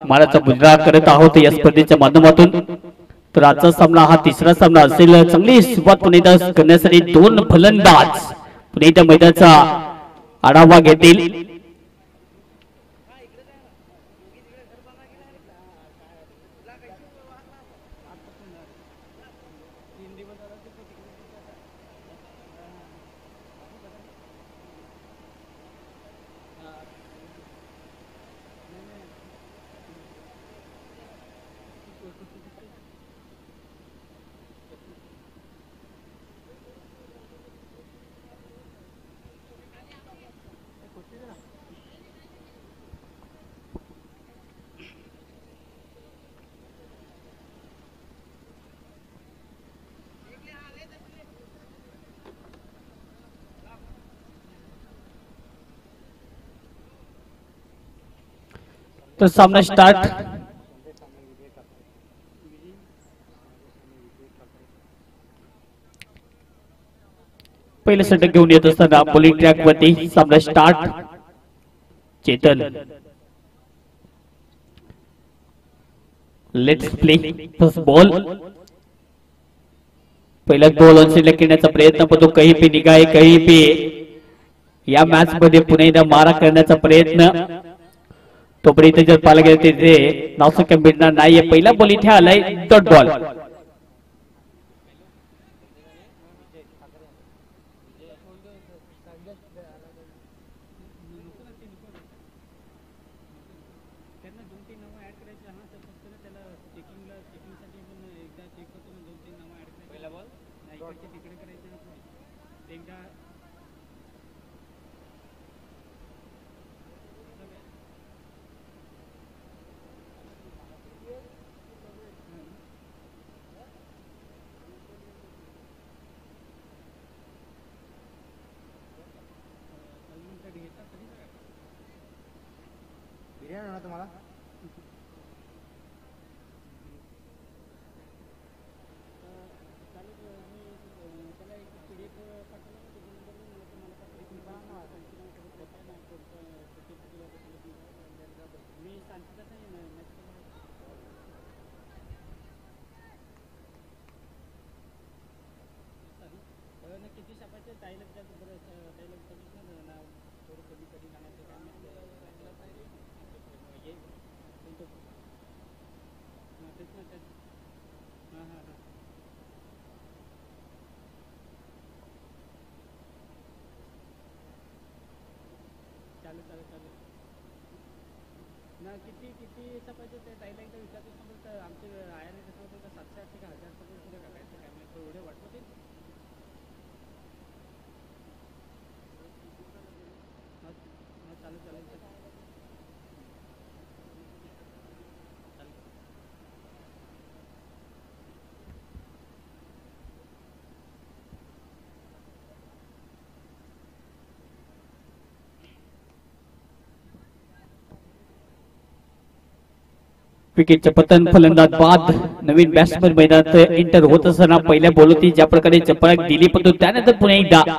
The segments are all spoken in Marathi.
मानाचा मुजरा करत आहोत या स्पर्धेच्या माध्यमातून। तर आजचा सामना हा तिसरा सामना असेल। चांगली सुरुवात पुणे करण्यासाठी दोन फलंदाज पुणे मैदानाचा आढावा घेतील। तो सामना स्टार्ट। पहिले षटक घेऊन येत असताना बॉलिंग ट्रॅक वरती सामना start. Chetan let's play first ball. पहिला बॉल ऑन सिलेक्ट करण्याचा प्रयत्न पण कहीं पे निघाय कहीं पे या मॅच मध्ये पुन्हा मारा करण्याचा प्रयत्न तोपर्यंत जर पाहिलं गेलं तिथे नावसंख्या मिळणार नाहीये। पहिला बॉल इथे आलाय डॉट बॉल। विकेटचे पतन फलंदाज बाद नवीन बॅट्समन मैदानात एंटर होत असताना पहिल्या बॉलवरती ज्या प्रकारे चपळाक दिली पण त्यानंतर पुन्हा एकदा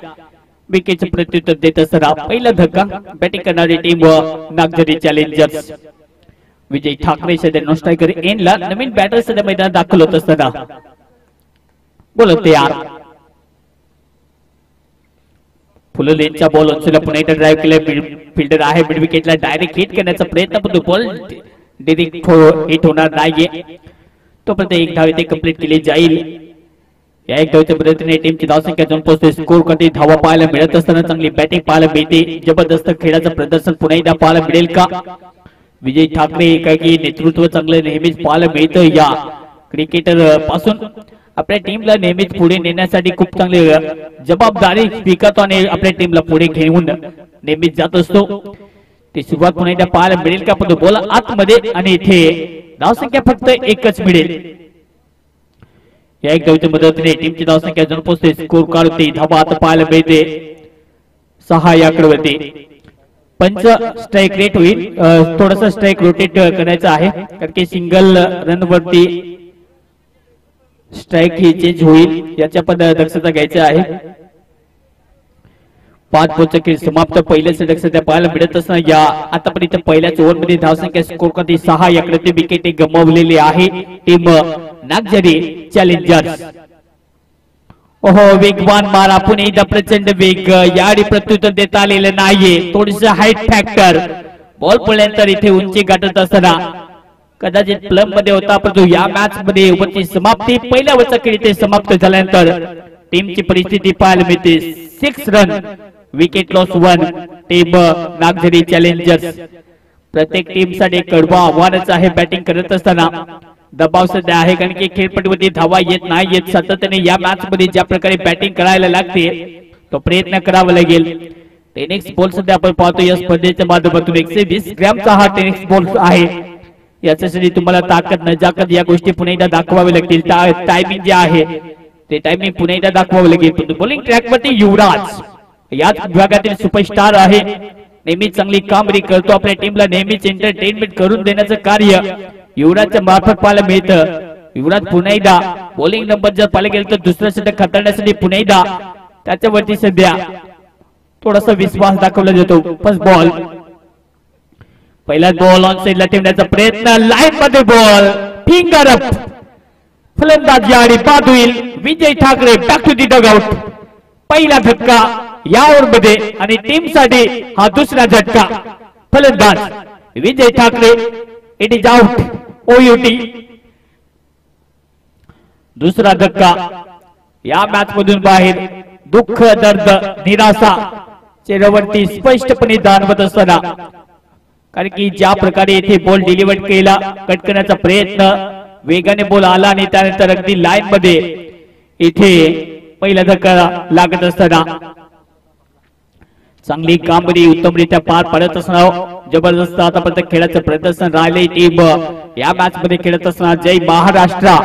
विकेटचे प्रत्युत्तर देत असताना पहिला धक्का बॅटिंग करणारी टीम नागझरी चॅलेंजर्स। विजय ठाकरे सध्या नो स्ट्रायकर एंडला नवीन बॅटर सध्या मैदानात दाखल होत असताना बोलत तयार। फुललेनचा बॉल उचलला पुन्हा एकदा ड्राइव्ह केला फिल्डर आहे मिड विकेटला डायरेक्ट हिट करण्याचा प्रयत्न पण बॉल डायरेक्ट हिट होणार नाहीये। तोपर्यंत एक धाव इथे कंप्लीट केली जाईल। या एक धावच्या मदतीने टीमची धावसंख्या जाऊन पोहोचते। स्कोर कडे धावा पाहायला मिळत असताना चांगली बॅटिंग पाहायला मिळते। जबरदस्त खेळाचं प्रदर्शन पुन्हा एकदा पाहायला मिळेल का विजय ठाकरे काही नेतृत्व चांगलं नेहमीच पाहायला मिळतं या क्रिकेटर पासून। आपल्या टीमला नेहमीच पुढे नेण्यासाठी खूप चांगली जबाबदारी स्वीकारतो आणि आपल्या टीमला पुढे घेऊन नेहमीच जात असतो। ती सुरुवात पुन्हा एकदा पाहायला मिळेल का पण बॉल आतमध्ये आणि इथे धावसंख्या फक्त एकच मिळेल। या एक धावच्या मदतीने टीमची धावसंख्या जाऊन पोहोचते। स्कोर काढते धावा आता पाहायला मिळते 6 या आकड्यावरती। पंच स्ट्राइक रेट होईल थोडासा स्ट्राइक रोटेट करायचा आहे कारण की सिंगल रन वरती स्ट्राइक ही चेंज होईल याच्या पण दक्षता घ्यायची आहे। 5 बॉलचा खेळ समाप्त. पहिल्या षटक सध्या पाहायला मिळत असताना या आतापर्यंत पहिल्याच ओव्हरमध्ये धावसंख्या स्कोर करते 6. याकडे विकेट गमावलेली आहे टीम नागझरी चॅलेंजर्स. ओहो वेगवान मारा पुणे एकदा प्रचंड वेग यावेळी प्रत्युत्तर देता आलेलं नाहीये. थोडीस हाईट फॅक्टर बॉल पडल्यानंतर इथे उंची गाठत असताना कदाचित प्लम मध्ये होता परंतु या मॅच मध्ये ओव्हरची समाप्ती पहिल्या ओव्हरचा खेळ इथे समाप्त झाल्यानंतर टीमची परिस्थिती पाहायला मिळते 6 run wicket loss 1 team Nagzari challengers. प्रत्येक टीम साठी कडवा आव्हानच आहे बॅटिंग करत असताना. दबाव सध्या आहे कारण की खेळपट्टीवरती धावा येत नाही येत. सातत्याने या मॅच मध्ये ज्या प्रकारे बॅटिंग करायला लागते तो प्रयत्न करावा लागेल. टेनिस बॉल सध्या आपण पाहतो या स्पर्धेच्या माध्यमातून 120 ग्रॅमचा हा टेनिस बॉल आहे. याच्यासाठी तुम्हाला ताकद नजाकत या गोष्टी पुन्हा एकदा दाखवावे लागतील. टायमिंग जे आहे ते टायमिंग पुन्हा एकदा दाखवावे लागेल. बॉलिंग ट्रॅक वरती युवराज याच विभागातील सुपरस्टार आहे. नेहमीच चांगली कामगिरी करतो. आपल्या टीमला नेहमीच एंटरटेनमेंट करून देण्याचं कार्य युवराजच्या मार्फत पाहायला मिळतं. युवराज पुन्हा एकदा बॉलिंग नंबर जर पाहिलं गेलं तर दुसरं षटक हाताळण्यासाठी पुन्हा एकदा त्याच्यावरती सध्या थोडासा विश्वास दाखवला जातो. फर्स्ट बॉल पहिला बॉल ऑन साइडला ठेवण्याचा प्रयत्न लाईन मध्ये बॉल फिंगर अप फलंदाजी आणि बाद होईल. Vijay Thackeray back to the dugout. पहिला धक्का या ओव्हरमध्ये आणि टीम साठी हा दुसरा झटका. फलंदाज Vijay Thackeray it is out O U T. दुसरा धक्का या मॅच मधून बाहेर. दुःख दर्द निराशा चेहऱ्यावरती स्पष्टपणे जाणवत असताना कारण की ज्या प्रकारे इथे बॉल डिलिव्हर केला कट करण्याचा प्रयत्न वेगाने बॉल आला आणि त्यानंतर अगदी लाईन मध्ये इथे पहिला धक्का लागत असताना चांगली कामगिरी उत्तमरित्या पार पाडत असताना जबरदस्त आतापर्यंत खेळाचं प्रदर्शन राहिले. टीम या मॅच मध्ये खेळत असताना जय महाराष्ट्र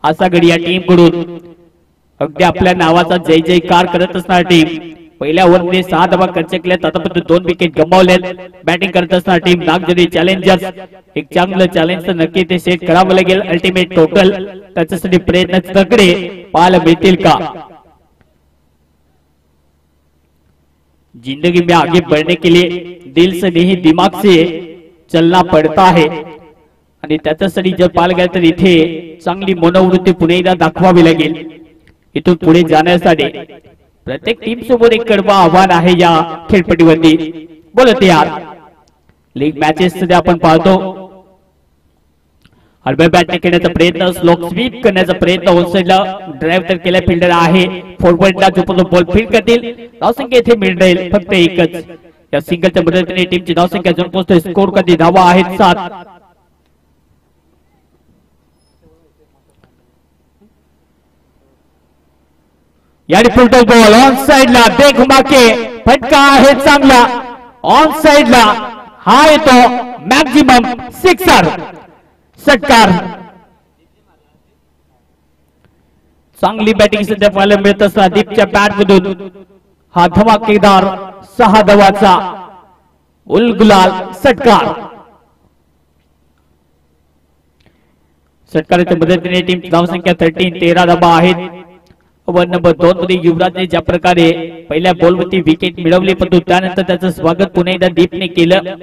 असा गडी या टीम कडून अगदी आपल्या नावाचा जय जयकार करत असणार टीम. पहिल्या ओव्हरमध्ये 6 धावा खर्च केल्यात. आतापर्यंत 2 विकेट गमावल्यात. बॅटिंग करत असणार टीम नागझरी चॅलेंजर्स. एक चांगलं चॅलेंज तर नक्की ते सेट करावं लागेल. अल्टिमेट टोटल त्याच्यासाठी प्रयत्न तगडे पाहायला मिळतील का. जिंदगी में आगे बढ़ने के लिए दिल से नहीं दिमाग से चलना पड़ता है आणि त्याच्यासाठी जर पाहायला गेलं तर इथे चांगली मनोवृत्ती पुन्हा एकदा दाखवावी लागेल. इथून पुढे जाण्यासाठी प्रत्येक टीम सोबत एक कडवा आव्हान आहे या खेळपट्टीवरती. बोलत यार लीग मॅचेस सध्या आपण पाहतो. हलब्या बॅटने खेळण्याचा प्रयत्न स्लोक स्वीप करण्याचा प्रयत्न ऑनसाइडला ड्राइव्ह तर केला फिल्डर आहे. फॉरवर्डला जो बॉल फील्ड करतील धावसंख्या इथे मिळून राहील फक्त एकच. या सिंगलच्या मदतीने टीमची धावसंख्या जाऊन पोहोचते. स्कोर कधी धावा आहेत 7. याडी फुलटॉस बॉल ऑन साइडला बेघुमाके फटका आहे चांगला. ऑन साइडला हा येतो मॅक्झिमम 6 षटकार. चांगली बॅटिंग सध्या पाहायला मिळत असताना दीपच्या बॅट मधून हा धमाकेदार 6 धावाचा उलगुलाल षटकार. षटकाराच्या मदतीने टीम धावसंख्या 13 धावा आहेत. ओव्हर नंबर 2 मध्ये युवराजने ज्या प्रकारे पहिल्या बॉलवरती विकेट मिळवली परंतु त्यानंतर त्याचं स्वागत पुन्हा एकदा दीपने केलं.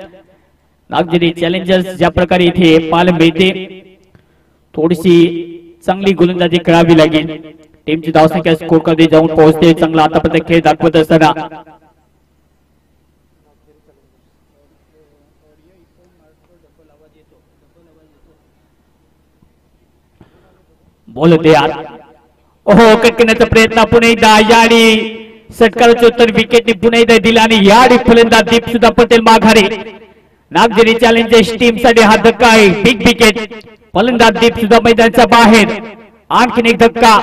नागझरी चॅलेंजर्स ज्या प्रकारे इथे पाहायला मिळते थोडीशी चांगली गोलंदाजी करावी लागेल. टीमची धावसंख्या स्कोर मध्ये जाऊन पोहोचते. चांगला आतापर्यंत खेळ दाखवत असताना बोलते यार ओहो कट करण्याचा प्रयत्न पुन्हा एकदा याडी षटकाराचे उत्तर विकेटने पुन्हा एकदा दिला आणि याडी फलंदाज दीप सुद्धा पटेल माघारी. नागझरी चॅलेंजर्स टीम साठी हा धक्का आहे. बिग विकेट फलंदाज दीप सुद्धा मैदानाच्या बाहेर. आणखीन एक धक्का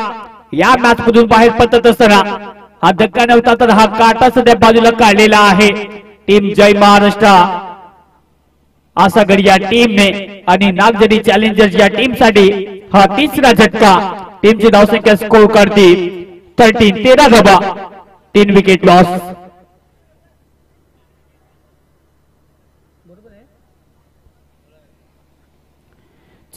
या मॅच मधून बाहेर पडत असताना हा धक्का नव्हता तर हा काटा सध्या बाजूला काढलेला आहे. टीम जय महाराष्ट्र असा गडी या टीमने आणि नागझरी चॅलेंजर्स या टीम साठी हा तिसरा झटका. टीमची धावसंख्या स्कोर करते 13 धावा 3 विकेट लॉस.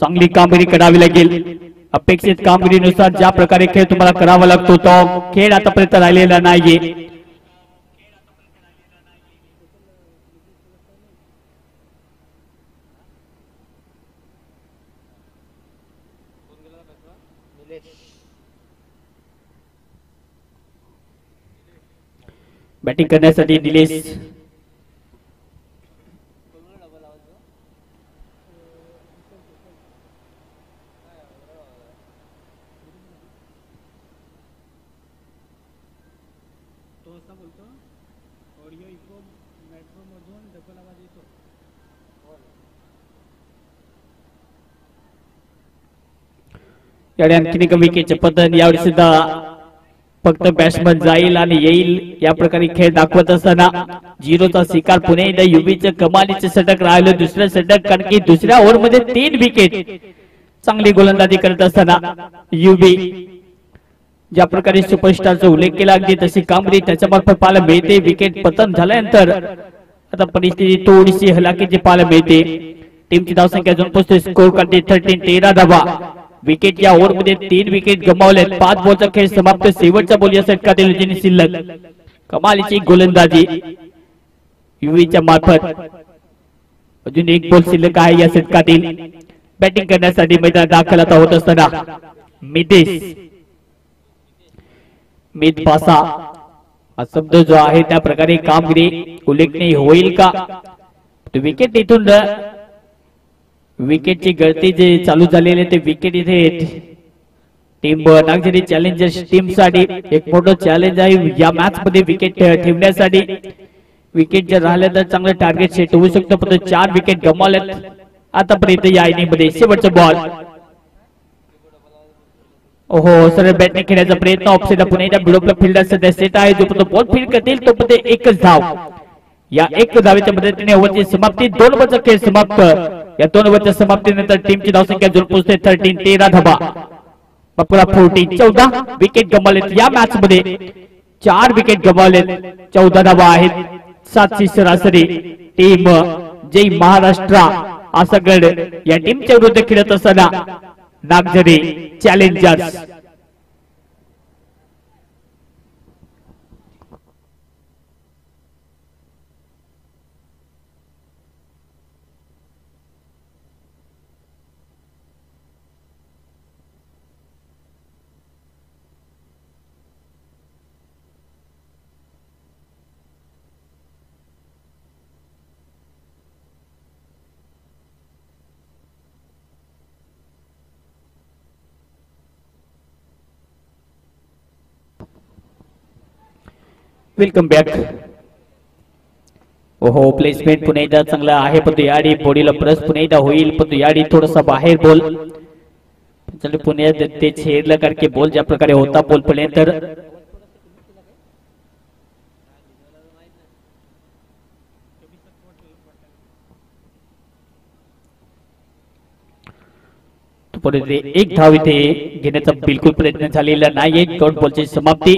चांगली कामगिरी करावी लागेल. अपेक्षित कामगिरीनुसार ज्या प्रकारे खेळ तुम्हाला करावा लागतो तो खेळ आतापर्यंत राहिलेला नाहीये. बॅटिंग करण्यासाठी निलेश यावेळी आणखीन एक विकेटचे पतन. यावेळी सुद्धा फक्त बॅट्समन जाईल आणि येईल या प्रकारे खेळ दाखवत असताना झिरोचा शिकार पुणे एकदा युबीचं कमालीचे षटक राहिलं. दुसरं षटक कारण की दुसऱ्या ओव्हर मध्ये 3 विकेट. चांगली गोलंदाजी करत असताना युबी ज्या प्रकारे सुपरस्टारचा उल्लेख केला अगदी तशी कामगिरी त्याच्यामार्फत पाहायला मिळते. विकेट पतन झाल्यानंतर आता परिस्थिती थोडीशी हलाखीची पाहायला मिळते. टीमची धावसंख्या अजून पोहोचते स्कोर करते 13 धावा. विकेट या ओव्हर मध्ये 3 विकेट गमावलेत. 5 बॉलचा खेळ समाप्त. शेवटच्या बॉल या षटकातील रजनी शिल्लक. कमालीची गोलंदाजी युवीच्या मार्फत. अजून 1 बॉल शिल्लक आहे या षटकातील. बॅटिंग करण्यासाठी मैदानात दाखल आता होत असताना मित पासा हा शब्द जो आहे त्या प्रकारे कामगिरी उल्लेखनीय होईल का? विकेट इथून विकेटची गळती जे चालू झालेले ते विकेट इथे टीम नागझरी चॅलेंजर्स टीम साठी एक मोठं चॅलेंज आहे या मॅच मध्ये विकेट ठेवण्यासाठी. विकेट जर राहिले तर चांगलं टार्गेट सेट होऊ शकतं. पण 4 विकेट गमावलेत आतापर्यंत या इनिंग मध्ये. शेवटचा बॉल. ओहो सरळ बॅटने खेळण्याचा प्रयत्न. ऑफसाइड पुन्हा एकदा बिडोपला फिल्डर सध्या सेट आहे. जो पण बॉल फील्ड करतील तो पण एकच धाव. या 1 धावेच्या मदतीने ओव्हरची समाप्ती. 2 ओव्हरचा खेळ समाप्त. या 2 ओव्हरच्या समाप्तीनंतर टीमची धावसंख्या अजून पोहोचते 13 धावा. पुरा 14 विकेट गमावलेत या मॅच मध्ये. 4 विकेट गमावलेत. 14 धावा आहेत. 7ची सरासरी. टीम जय महाराष्ट्र असा गड या टीमच्या विरुद्ध खेळत असताना नागझरी चॅलेंजर्स. Welcome back. ओहो प्लेसमेंट पुन्हा एकदा चांगला आहे पण याडी बॉडीला प्रेस पुन्हा एकदा होईल पण याडी थोडासा बाहेर बॉल चल पुणे ते छेडला करके बॉल ज्या प्रकारे होता बॉल पडल्यानंतर एक धाव इथे घेण्याचा बिलकुल प्रयत्न झालेला नाही. डॉट बॉलची समाप्ती.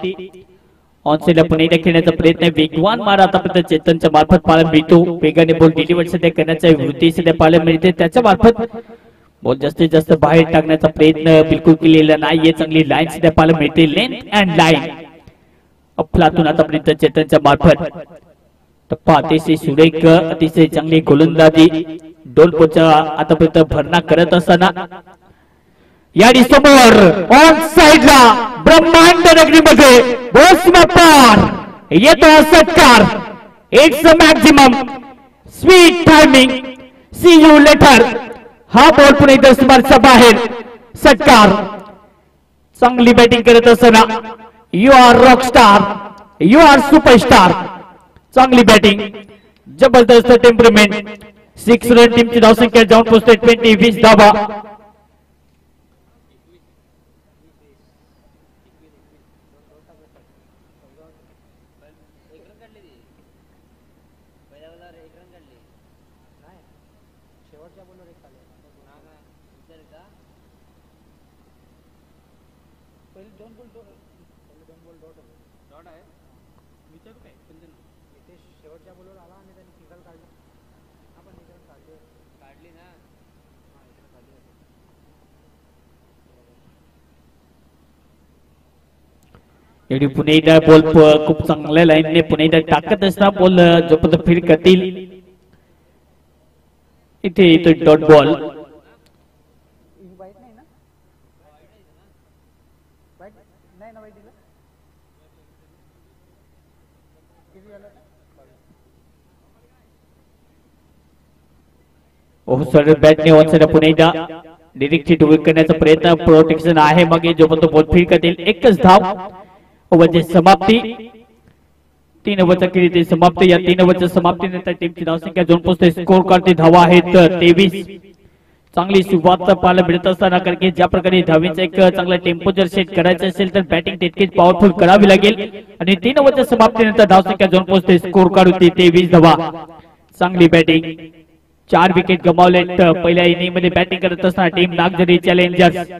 ऑनसाइडला पुन्हा एकदा खेळण्याचा प्रयत्न. वेगवान मार आतापर्यंत चेतनच्या मार्फत पाहायला मिळतो. वेगाने बॉल डिलिव्हर सध्या करण्याचा वृत्ती सध्या पाहायला मिळते. त्याच्या मार्फत बॉल जास्तीत जास्त बाहेर टाकण्याचा प्रयत्न बिलकुल केलेला नाहीये. चांगली लाईन सध्या पाहायला मिळते. लेंथ अँड लाईन अफलातून आतापर्यंत चेतनच्या मार्फत. टप्पा अतिशय सुरेख अतिशय चांगली गोलंदाजी डोलपोचा आतापर्यंत भरणा करत असताना याडी समोर ऑन साइडला ब्रह्मांड नगरीमध्ये बोसमा पार येतो षटकार. It's a maximum sweet timing. See you later. हा बॉल पुणे 10 मार्कच्या बाहेर. षटकार. चांगली बॅटिंग करत असताना you are rock star. You are superstar. चांगली बॅटिंग. जबरदस्त टेम्परमेंट. 6 रन. टीमची धावसंख्या जाऊन पोहोचते 20 धावा. एवढी पुणे एकदा बॉल खूप चांगल्या लाईनने पुणे एकदा टाकत असताना बॉल जोपर्यंत फील्ड करतील इथे डॉट बॉल. सर बॅटने ऑन साइड पुन्हा एकदा डिरेक्ट हिट करण्याचा प्रयत्न प्रोटेक्शन आहे मग जो पण तो बॉल फीड करतील एकच धाव ओव्हरची समाप्ती 3 ओव्हरचा खेळ समाप्त या 3 ओव्हरच्या समाप्तीनंतर टीमची धावसंख्या जोन पोहोचते स्कोर करते धावा आहेत 23 चांगली सुरुवात पाहायला मिळत असताना कारण की ज्या प्रकारे धावीचा एक चांगला टेम्पो जर सेट करायचा असेल तर बॅटिंग तितकीच पॉवरफुल करावी लागेल आणि 3 ओव्हरच्या समाप्तीनंतर धावसंख्या जोन पोहोचते स्कोर कार्ड होती 23 धावा चांगली बॅटिंग 4 विकेट गमावलेत पहिल्या इनिंग मध्ये बॅटिंग करत असताना टीम नागझरी चॅलेंजर्स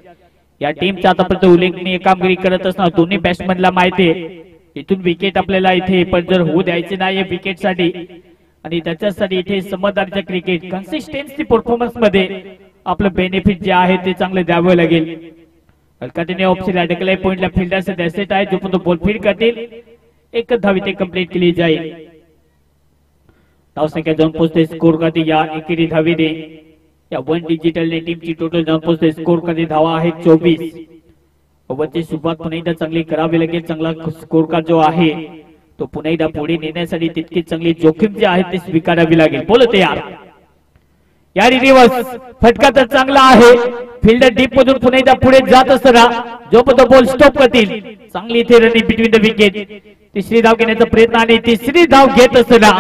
या टीमच्या आतापर्यंत उल्लेखनीय कामगिरी करत असताना दोन्ही बॅट्समनला माहिती आहे इथून विकेट आपल्याला इथे पण जर होऊ द्यायचे नाही विकेट साठी आणि त्याच्यासाठी इथे समजदारीचा क्रिकेट कन्सिस्टन्सी परफॉर्मन्स मध्ये आपलं बेनिफिट जे आहे ते चांगले द्यावं लागेल कंटिन्यू ऑफ साइड अडकलाय पॉइंटला फिल्डरचे दॅसेट आहे जो पण तो बॉल फीड करतील एकच धाव इथे कंप्लीट केली जाईल धावसंख्या जाऊन पोहोचते स्कोर करते या एकेरी धावीने या वन डिजिटल टीमची टोटल जाऊन पोहोचते स्कोर करते धावा आहे 24 ओव्हरची सुरुवात पुन्हा एकदा चांगली करावी लागेल चांगला स्कोर कार्ड जो आहे तो पुन्हा एकदा पुढे नेण्यासाठी तितकी चांगली जोखीम जी आहे ती स्वीकारावी लागेल बोलते यार या रिव्हर्स फटका तर चांगला आहे फिल्डर डीप मधून पुन्हा एकदा पुढे जात असताना जो पण तो बॉल स्टॉप करतील चांगली इथे रनिंग बिटवीन द विकेट तिसरी धाव घेण्याचा प्रयत्न आणि तिसरी धाव घेत असताना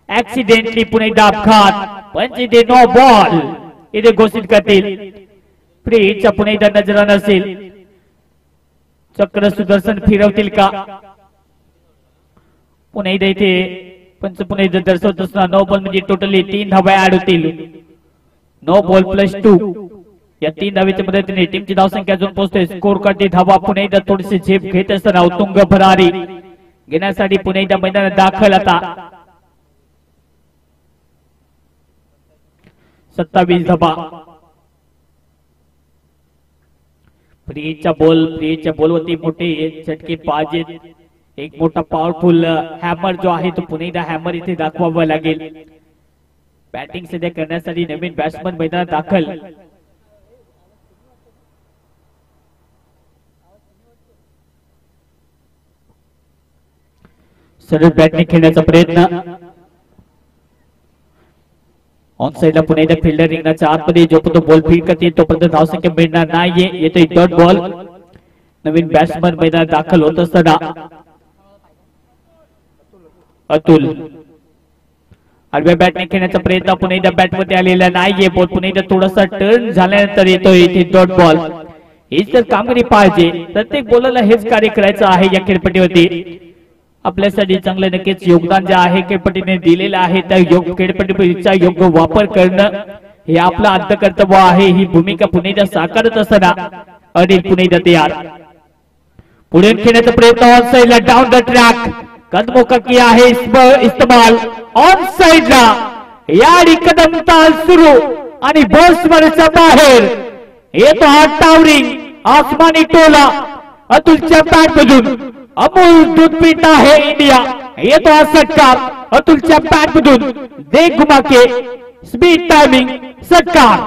ऍक्सिडेंटली पुन्हा एकदा अपघात पण इथे नो बॉल इथे घोषित करतील प्रीचा पुन्हा एकदा नजरा नसेल चक्र सुदर्शन फिरवतील का पुन्हा एकदा इथे पंच पुन्हा एकदा दर्शवत असताना नो बॉल म्हणजे टोटली 3 धावा ऍड होतील नो बॉल +2 या 3 धावेच्या मदतीने टीमची धावसंख्या अजून पोहोचते स्कोर करते धावा पुन्हा एकदा थोडीशी झेप घेत असताना उत्तुंग भरारी घेण्यासाठी पुन्हा एकदा मैदानात दाखल आता 27 धावा प्रियच्या बॉलवरती मोठे झटके पाहिजेत एक मोठा पॉवरफुल हॅमर जो आहे तो पुन्हा एकदा हॅमर इथे दाखवावा लागेल बॅटिंग सध्या करण्यासाठी नवीन बॅट्समन मैदानात दाखल सरळ बॅटने खेळण्याचा प्रयत्न ऑन साइडला पुन्हा एकदा फिल्डर रिंगणाच्या आतमध्ये जोपर्यंत बॉल फीड करते तोपर्यंत धावसंख्या मिळणार नाहीये येतोय डॉट बॉल नवीन बॅट्समन मैदानात दाखल होत असताना अतुल आडव्या बॅटने खेळण्याचा प्रयत्न पुन्हा एकदा बॅट मध्ये आलेला नाहीये बॉल पुन्हा एकदा थोडासा टर्न झाल्यानंतर येतोय इथे डॉट बॉल हेच तर कामगिरी पाहिजे प्रत्येक बॉलरला हेच कार्य करायचं आहे या खेळपट्टीवरती आपल्यासाठी चांगलं नक्कीच योगदान जे आहे खेळपट्टीने दिलेलं आहे त्या खेळपट्टीचा योग्य वापर करणं हे आपलं अंत कर्तव्य आहे ही भूमिका पुन्हा एकदा साकारत असताना अनिल पुन्हा एकदा तयार पुढे खेळण्याचा प्रयत्न ऑन साइडला डाउन द ट्रॅक कदमों का किया है इस्तेमाल ऑन साइडला याडी कदम ताल सुरू आणि बॉक्सवरच्या बाहेर येतो हा टावरिंग आसमानी टोला अतुलच्या बॅट मधून अमूल दूध पीत आहे इंडिया येतो हा षटकार अतुलच्या बॅट मधून दे घुमा के स्पीड टायमिंग षटकार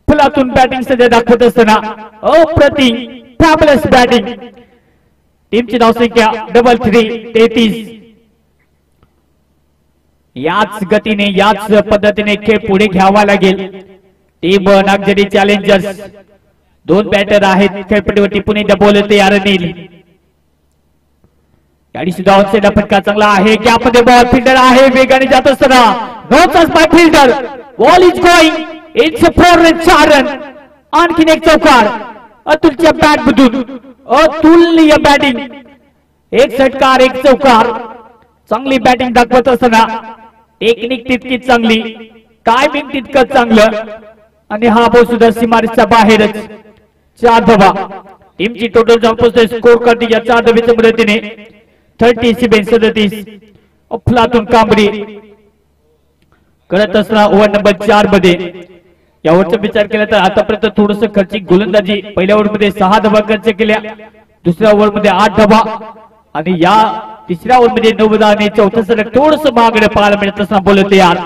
फुलातून बॅटिंग सध्या दाखवत असताना अप्रतिम फॅबुलस बॅटिंग टीमची धावसंख्या 33 याच गतीने याच पद्धतीने खेळ पुढे घ्यावा लागेल टीम नागझरी चॅलेंजर्स 2 बॅटर आहेत खेळपट्टीवरती पुणे बोल तयार अनिल गाडी सुद्धा ऑन साइडला फटका चांगला आहे गॅपमध्ये बॉल फिल्डर आहे वेगाने जात असताना no touch by fielder ball is going it's 4 run 4 run आणखीन एक चौकार अतुलच्या बॅट मधून अतुलनीय बॅटिंग एक षटकार एक चौकार चांगली बॅटिंग दाखवत असताना टेक्निक तितकी चांगली टायमिंग तितकं चांगलं आणि हा बॉल सुद्धा सीमारेषेच्या बाहेरच 4 धावा टीमची टोटल जाऊन पोहोचते स्कोर करते या 4 धावेच्या मदतीने 37 अफलातून कामगिरी करत असताना ओव्हर नंबर 4 मध्ये यावरचा विचार केला तर आतापर्यंत थोडस खर्चिक गोलंदाजी पहिल्या ओव्हर मध्ये 6 धावा खर्च केल्या दुसऱ्या ओव्हर मध्ये 8 धावा आणि या तिसऱ्या ओव्हर मध्ये 9 धावा आणि चौथ्या षटक थोडस मागणे पाहायला मिळत असताना बोलत यार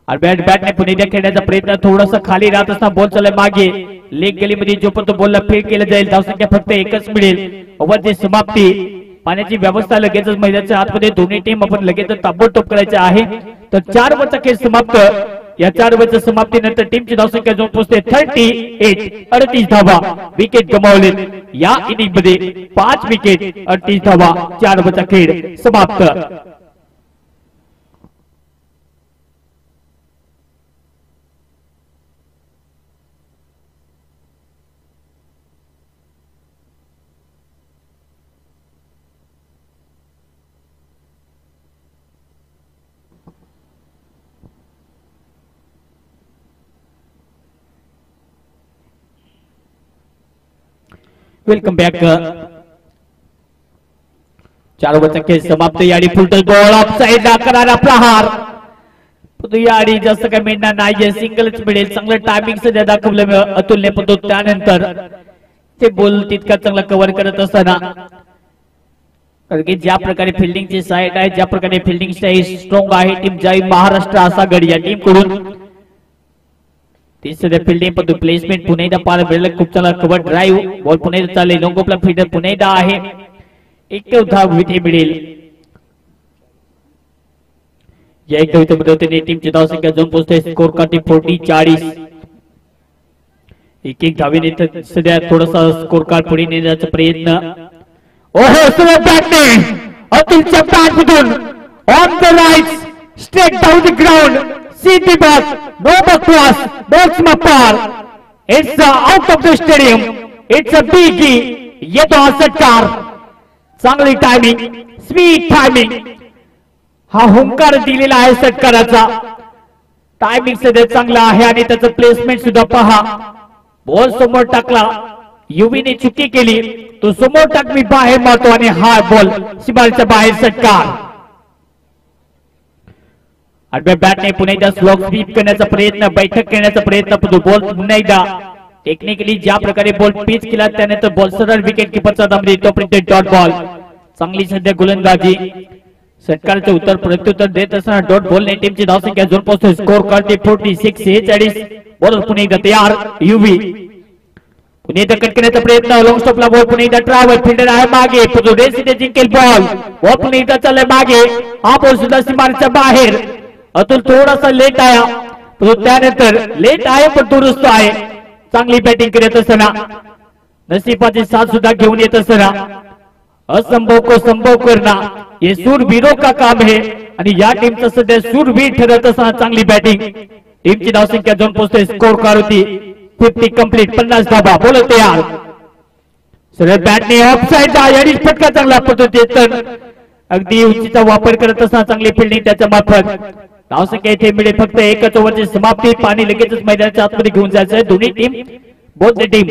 बॅटने पुन्हा एकदा खेळण्याचा प्रयत्न थोडासा खाली राहत असताना बॉल चालला मागे लेग गलीमध्ये जोपर्यंत बॉलला फेक केला जाईल धावसंख्या फक्त एकच मिळेल ओव्हरची समाप्ती पाण्याची व्यवस्था लगेचच मैदानाच्या आतमध्ये दोन्ही टीम आपण लगेच ताबडतोब करायचे आहे. तर 4 ओव्हरचा खेळ समाप्त. या 4 ओव्हरच्या समाप्तीनंतर टीमची धावसंख्या जाऊन पोहोचते 38. 38 धावा विकेट गमावले या इनिंग मध्ये. 5 विकेट 38 धावा. 4 ओव्हरचा खेळ समाप्त. Welcome back. 4 ओव्हरचा खेळ समाप्त. याडी फुलटॉस बॉल ऑफ साइड करणारा प्रहार. याडी जास्त काही मिळणार नाही. सिंगलच मिळेल. चांगलं टायमिंग सध्या दाखवलं अतुलने. पण त्यानंतर ते बॉल तितका चांगला कव्हर करत असताना कारण की ज्या प्रकारे फिल्डिंगची साईड आहे, ज्या प्रकारे फिल्डिंग स्ट्रॉंग आहे टीम जय महाराष्ट्र आसागड या टीम कडून ती सध्या फिल्डिंग पण प्लेसमेंट पुन्हा एकदा पाहायला मिळालं. खूप चांगला कव्हर ड्राईव्ह बॉल पुन्हा एकदा चालले. लोंगोपला फील्डर पुन्हा एकदा आहे. 1 धाव इथे मिळेल. या 1 धावेमध्ये टीमची धावसंख्या जाऊन पोहोचते स्कोर काठी 40. 1 धावेने सध्या थोडासा स्कोर कार्ड पुढे नेण्याचा प्रयत्न. ओहो सुरू बॅटने अतुलच्या बॅटमधून on the right straight down the ground. See the ball, no ball cross, box mapar. It's out of the stadium. It's a biggie. येतो हा षटकार. चांगली टायमिंग, स्वीट टायमिंग. हा हुंकार दिलेला आहे षटकाराचा. टायमिंग सध्या चांगला आहे आणि त्याचं प्लेसमेंट सुद्धा पहा. बॉल समोर टाकला. युवीने चुकी केली. तो समोर टाकली बाहेर मारतो आणि हा बॉल सीमारेषेच्या बाहेर षटकार. आडव्या बॅटने पुन्हा एकदा स्लॉग स्वीप करण्याचा प्रयत्न, बैठक करण्याचा प्रयत्न. बॉल पुन्हा एकदा टेक्निकली ज्या प्रकारे बॉल पिच केला त्यानंतर बॉल सरळ विकेट किपरचा दामडी. तोपर्यंत डॉट बॉल. चांगली सध्या गोलंदाजी. षटकाराचे उत्तर प्रत्युत्तर देत असताना डॉट बॉलने टीमची धावसंख्या जोर पोहोचते स्कोर करते 46. बॉलर पुन्हा एकदा तयार. युवी पुन्हा एकदा कट करण्याचा प्रयत्न. लॉंग स्टॉपला बॉल पुन्हा एकदा ट्रॅव्हल. फिल्डर आहे मागे. रेस इथे जिंकेल बॉल. बॉल पुन्हा एकदा चाललाय मागे. हा बॉल सुद्धा सीमारेषेच्या बाहेर. अतुल थोडासा लेट आया. त्यानंतर लेट आहे पण दुरुस्त आहे. चांगली बॅटिंग करत असताना नसीबाची साथ सुद्धा घेऊन येत असताना असंभव को संभव करना हे सूरवीरों का काम है. आणि या टीमचं सध्या सूरवीर ठरत असताना चांगली बॅटिंग. टीमची धावसंख्या जाऊन पोहोचते स्कोर कार्ड होती 50 कंप्लीट. 50 धावा. बोलत तयार. सरळ बॅटने ऑफ साइडला याडीच फटका चांगला पद्धतीने अगदी उंचीचा वापर करत असताना चांगली फिल्डिंग त्याच्या मार्फत. धावसंख्या इथे मिळेल फक्त 1 ओव्हरची समाप्ती. पाणी लगेचच मैदानाच्या आतमध्ये घेऊन जायचं आहे दोन्ही टीम. Both the team.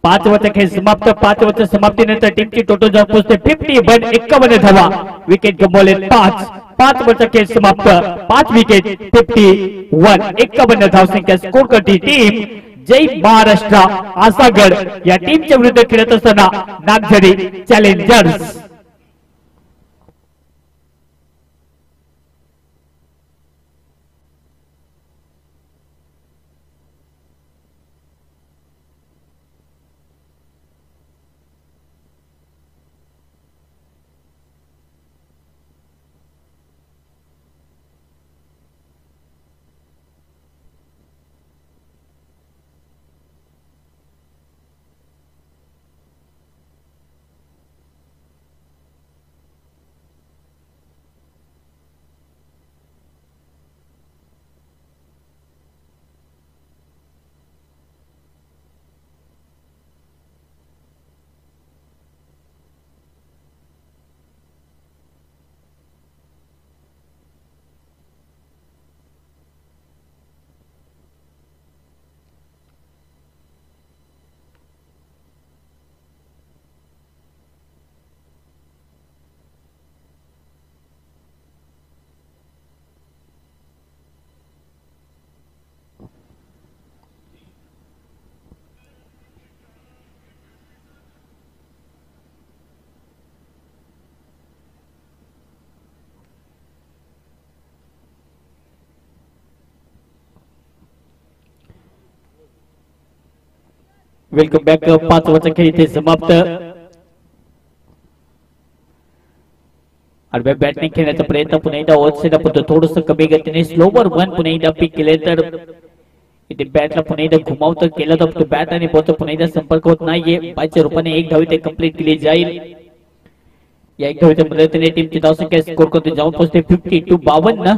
5 ओव्हरचा खेळ समाप्त. 5 ओव्हरच्या समाप्तीनंतर टीमची टोटल जाऊन पोहोचते 51. 51 धावा. विकेट गमावले 5. 5 ओव्हरचा खेळ समाप्त. 5 विकेट 51. 51 धावसंख्या स्कोर करते टीम जय महाराष्ट्र आसागड या टीमच्या विरुद्ध खेळत असताना नागझरी चॅलेंजर्स. Welcome back. 5 ओव्हरचा खेळ इथे समाप्त. आडव्या बॅटने खेळण्याचा प्रयत्न पुन्हा एकदा ऑफसाइड पद्धत थोडंसं कमी गतीने स्लोवर वन पुन्हा एकदा पिक केले तर इथे बॅटला पुन्हा एकदा घुमावतं केलं तर बॅट आणि बॉलचा पुन्हा एकदा संपर्क होत नाहीये. 5 रूपाने एक धाव इथे कंप्लीट केली जाईल. या एक धावीच्या मदतीने टीमची धावसंख्या स्कोर करते जाऊन पोहोचते 52-52.